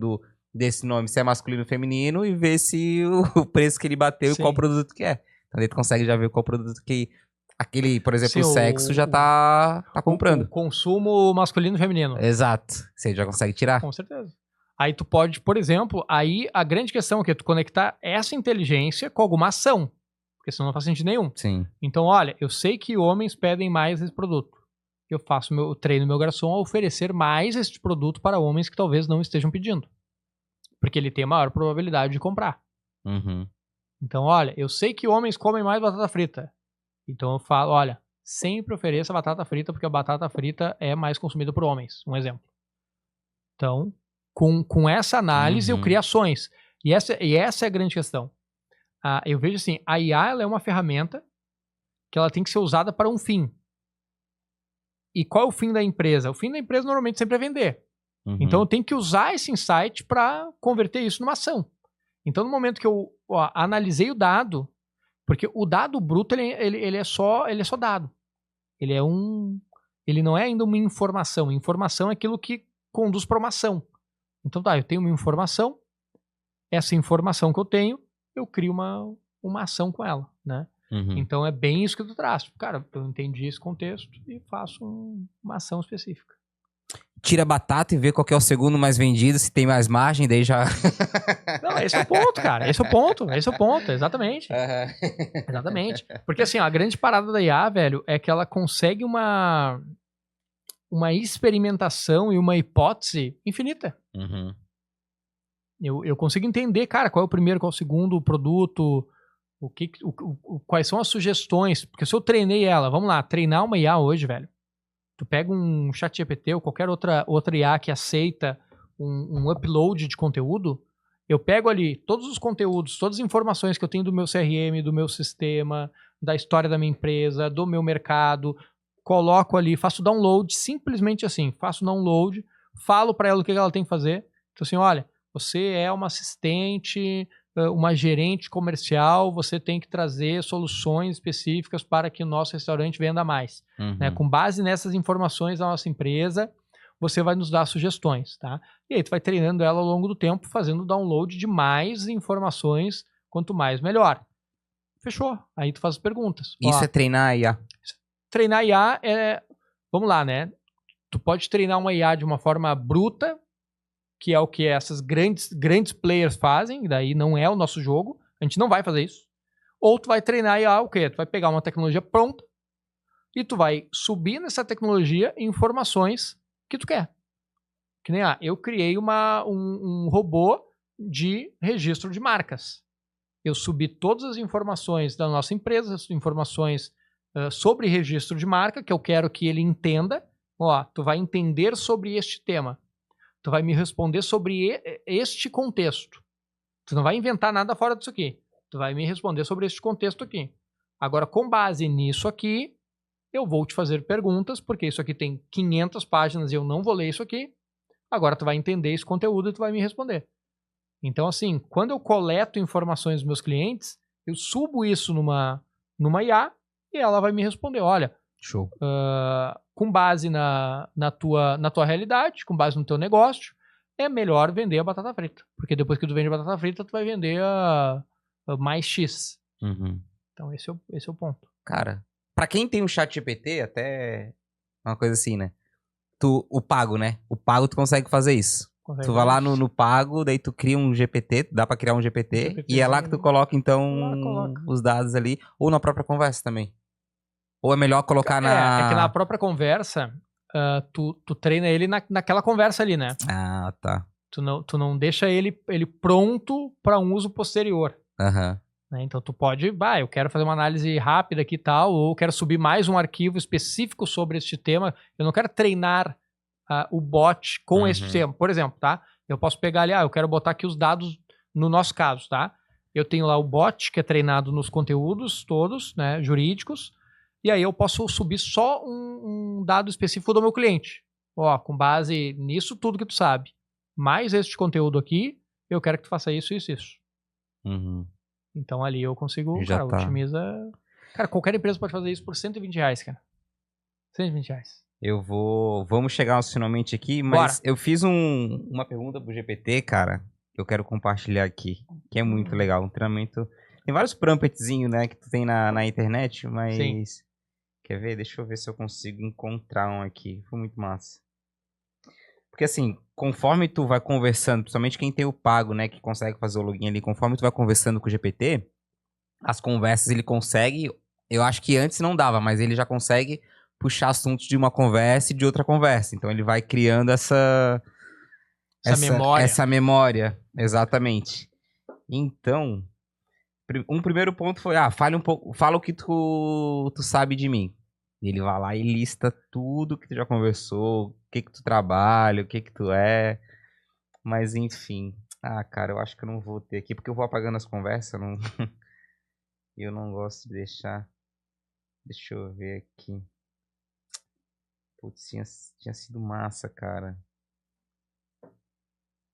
desse nome, se é masculino ou feminino, e vê se o preço que ele bateu e qual produto que é. Então, daí tu consegue já ver qual produto que aquele, por exemplo, o sexo já tá comprando.
O consumo masculino e feminino.
Exato. Você já consegue tirar.
Com certeza. Aí tu pode, por exemplo, aí a grande questão é tu conectar essa inteligência com alguma ação. Porque senão não faz sentido nenhum.
Sim.
Então, olha, eu sei que homens pedem mais esse produto. Eu treino meu garçom a oferecer mais esse produto para homens que talvez não estejam pedindo. Porque ele tem a maior probabilidade de comprar. Então, olha, eu sei que homens comem mais batata frita. Então eu falo, olha, sempre ofereça batata frita, porque a batata frita é mais consumida por homens. Um exemplo. Então, com essa análise, eu
Uhum.
crio ações. E essa é a grande questão. Eu vejo assim, a IA ela é uma ferramenta que ela tem que ser usada para um fim. E qual é o fim da empresa? O fim da empresa normalmente sempre é vender.
Uhum.
Então eu tenho que usar esse insight para converter isso numa ação. Então no momento que eu analisei o dado, porque o dado bruto ele é só dado. Ele não é ainda uma informação. Informação é aquilo que conduz para uma ação. Então eu tenho uma informação, essa informação que eu tenho, eu crio uma ação com ela, né?
Uhum.
Então é bem isso que tu traz. Cara, eu entendi esse contexto e faço uma ação específica.
Tira a batata e vê qual que é o segundo mais vendido, se tem mais margem, daí já...
Não, esse é o ponto, cara. Esse é o ponto, exatamente. Exatamente. Porque assim, a grande parada da IA, velho, é que ela consegue uma experimentação e uma hipótese infinita.
Uhum.
Eu consigo entender, cara, qual é o primeiro, qual é o segundo produto, quais são as sugestões. Porque se eu treinei ela, vamos lá, treinar uma IA hoje, velho. Tu pega um ChatGPT ou qualquer outra IA que aceita um upload de conteúdo, eu pego ali todos os conteúdos, todas as informações que eu tenho do meu CRM, do meu sistema, da história da minha empresa, do meu mercado, coloco ali, faço download, simplesmente assim, faço download, falo para ela o que ela tem que fazer. Então assim, olha, você é uma assistente, uma gerente comercial, você tem que trazer soluções específicas para que o nosso restaurante venda mais.
Uhum.
Né? Com base nessas informações da nossa empresa, você vai nos dar sugestões, tá? E aí tu vai treinando ela ao longo do tempo, fazendo download de mais informações, quanto mais melhor. Fechou. Aí tu faz as perguntas.
Isso é treinar a IA.
Treinar IA é... Vamos lá, né? Tu pode treinar uma IA de uma forma bruta, que é o que essas grandes players fazem, daí não é o nosso jogo, a gente não vai fazer isso. Ou tu vai treinar a IA o quê? Tu vai pegar uma tecnologia pronta e tu vai subir nessa tecnologia informações que tu quer. Que nem, eu criei um robô de registro de marcas. Eu subi todas as informações da nossa empresa, as informações sobre registro de marca, que eu quero que ele entenda. Tu vai entender sobre este tema. Tu vai me responder sobre este contexto. Tu não vai inventar nada fora disso aqui. Tu vai me responder sobre este contexto aqui. Agora, com base nisso aqui, eu vou te fazer perguntas, porque isso aqui tem 500 páginas e eu não vou ler isso aqui. Agora tu vai entender esse conteúdo e tu vai me responder. Então, assim, quando eu coleto informações dos meus clientes, eu subo isso numa IA e ela vai me responder, olha,
show.
Com base na tua realidade, com base no teu negócio, é melhor vender a batata frita. Porque depois que tu vende a batata frita, tu vai vender a mais X.
Uhum.
Então, esse é o ponto.
Cara, pra quem tem um ChatGPT, até uma coisa assim, né? O pago, né? O pago tu consegue fazer isso. Tu vai lá no pago, daí tu cria um GPT, dá pra criar um GPT, e é lá que tu coloca, então, os dados ali, ou na própria conversa também. Ou é melhor colocar
É que na própria conversa, tu treina ele naquela conversa ali, né?
Ah, tá.
Tu não deixa ele pronto para um uso posterior.
Aham.
Né? Então tu pode, eu quero fazer uma análise rápida aqui e tal, ou quero subir mais um arquivo específico sobre este tema. Eu não quero treinar o bot com este tema. Por exemplo, tá? Eu posso pegar ali, eu quero botar aqui os dados no nosso caso, tá? Eu tenho lá o bot que é treinado nos conteúdos todos, né, jurídicos, e aí eu posso subir só um dado específico do meu cliente. Com base nisso tudo que tu sabe. Mais este conteúdo aqui, eu quero que tu faça isso, isso, isso.
Uhum.
Então ali eu consigo,
Já tá.
otimiza... Cara, qualquer empresa pode fazer isso por R$120, cara. R$120.
Vamos chegar finalmente aqui, mas eu fiz uma pergunta pro GPT, cara, que eu quero compartilhar aqui, que é muito legal. Um treinamento... Tem vários promptzinhos, né, que tu tem na internet, mas... Sim. Quer ver? Deixa eu ver se eu consigo encontrar um aqui. Foi muito massa. Porque assim, conforme tu vai conversando, principalmente quem tem o pago, né, que consegue fazer o login ali, conforme tu vai conversando com o GPT, as conversas ele consegue... Eu acho que antes não dava, mas ele já consegue... puxar assuntos de uma conversa e de outra conversa. Então ele vai criando essa memória. Essa memória, exatamente. Então, Um primeiro ponto foi, fale um pouco, fala o que tu sabe de mim. E ele vai lá e lista tudo que tu já conversou, o que tu trabalha, o que tu é. Mas enfim. Cara, eu acho que eu não vou ter aqui, porque eu vou apagando as conversas, não... e eu não gosto de deixar. Deixa eu ver aqui. Putz, tinha sido massa, cara.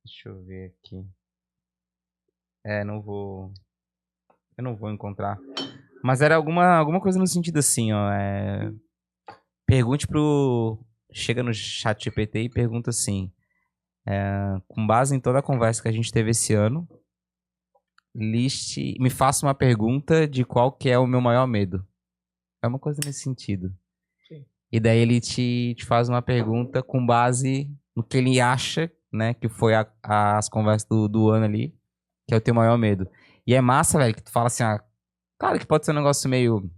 Deixa eu ver aqui. Eu não vou encontrar. Mas era alguma coisa no sentido assim, ó. Pergunte pro... Chega no chat GPT e pergunta assim. Com base em toda a conversa que a gente teve esse ano, me faça uma pergunta de qual que é o meu maior medo. É uma coisa nesse sentido.
Sim.
E daí ele te faz uma pergunta com base no que ele acha, né? Que foi as conversas do ano ali, que é o teu maior medo. E é massa, velho, que tu fala assim, claro que pode ser um negócio meio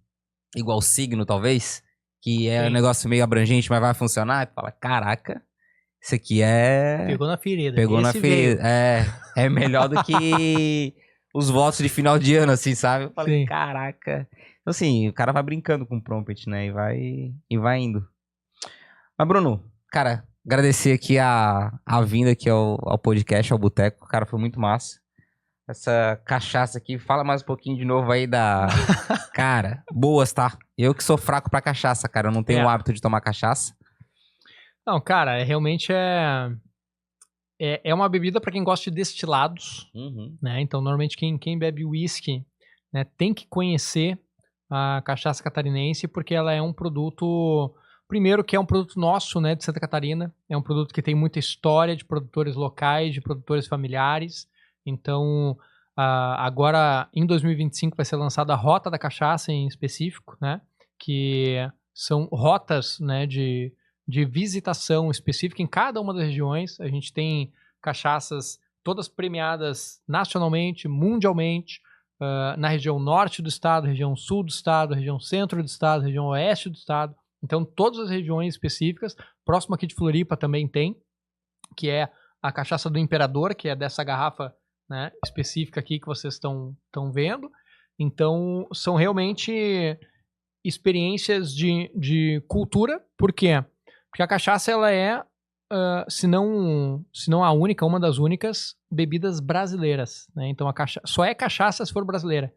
igual signo, talvez, que é um negócio meio abrangente, mas vai funcionar. E tu fala, caraca, isso aqui
Pegou na ferida.
Pegou na ferida. É melhor do que os votos de final de ano, assim, sabe? Eu falei, caraca. Então, assim, o cara vai brincando com o prompt, né? E vai indo. Mas, Bruno, cara, agradecer aqui a vinda aqui ao podcast, ao Boteco. Cara, foi muito massa. Essa cachaça aqui, fala mais um pouquinho de novo aí da... Cara, boas, tá? Eu que sou fraco pra cachaça, cara. Eu não tenho o hábito de tomar cachaça.
Não, cara, realmente é uma bebida para quem gosta de destilados, né? Então, normalmente quem bebe whisky, né, tem que conhecer a cachaça catarinense, porque ela é um produto, primeiro que é um produto nosso, né, de Santa Catarina, é um produto que tem muita história de produtores locais, de produtores familiares. Então, agora em 2025 vai ser lançada a Rota da Cachaça em específico, né, que são rotas, né, de visitação específica em cada uma das regiões. A gente tem cachaças todas premiadas nacionalmente, mundialmente, na região norte do estado, região sul do estado, região centro do estado, região oeste do estado. Então, todas as regiões específicas. Próximo aqui de Floripa também tem, que é a cachaça do Imperador, que é dessa garrafa, né, específica aqui que vocês estão vendo. Então, são realmente experiências de cultura. Por quê? Porque a cachaça, ela é, se não a única, uma das únicas bebidas brasileiras, né? Então, só é cachaça se for brasileira.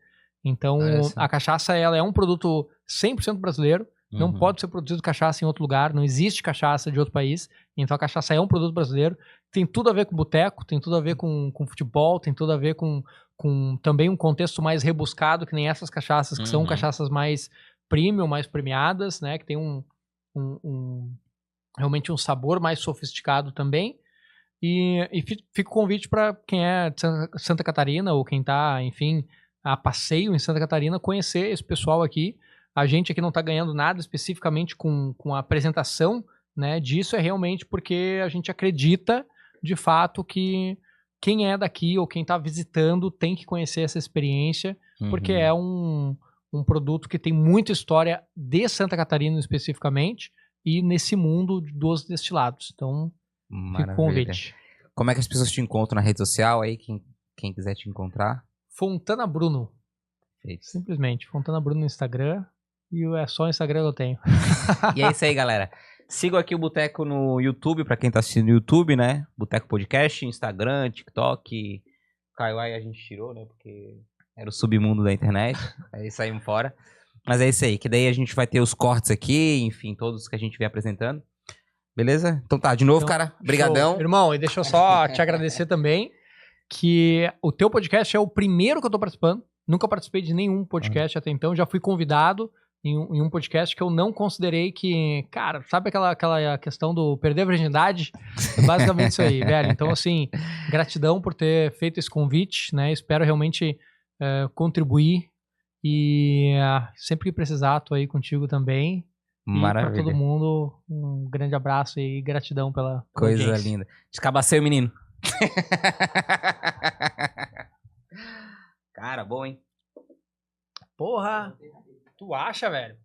Então, a cachaça, ela é um produto 100% brasileiro. Não pode ser produzido cachaça em outro lugar. Não existe cachaça de outro país. Então, a cachaça é um produto brasileiro. Tem tudo a ver com boteco, tem tudo a ver com futebol, tem tudo a ver com também um contexto mais rebuscado, que nem essas cachaças, que são cachaças mais premium, mais premiadas, né? Que tem realmente um sabor mais sofisticado também. E fica o convite para quem é de Santa Catarina ou quem tá, enfim, a passeio em Santa Catarina, conhecer esse pessoal aqui. A gente aqui não tá ganhando nada especificamente com a apresentação, né, disso, é realmente porque a gente acredita, de fato, que quem é daqui ou quem tá visitando tem que conhecer essa experiência, porque é um produto que tem muita história de Santa Catarina especificamente, e nesse mundo dos destilados. Então, fica o convite.
Como é que as pessoas te encontram na rede social aí? Quem quiser te encontrar?
Fontana Bruno.
Feito.
Simplesmente. Fontana Bruno no Instagram. E é só o Instagram que eu tenho.
E é isso aí, galera. Sigam aqui o Boteco no YouTube, pra quem tá assistindo no YouTube, né? Boteco Podcast, Instagram, TikTok. Kaiwai a gente tirou, né? Porque era o submundo da internet. Aí saímos fora. Mas é isso aí, que daí a gente vai ter os cortes aqui, enfim, todos que a gente vem apresentando. Beleza? Então tá, de novo, então, cara, brigadão.
Irmão, e deixa eu só te agradecer também, que o teu podcast é o primeiro que eu tô participando. Nunca participei de nenhum podcast até então, já fui convidado em um podcast que eu não considerei que... Cara, sabe aquela questão do perder a virgindade? É basicamente isso aí, velho. Então, assim, gratidão por ter feito esse convite, né? Espero realmente contribuir. E sempre que precisar, tô aí contigo também.
Maravilha.
E pra todo mundo, um grande abraço e gratidão pela
coisa
audiência.
Linda. Descabaceio, menino. Cara, bom, hein?
Porra! Tu acha, velho?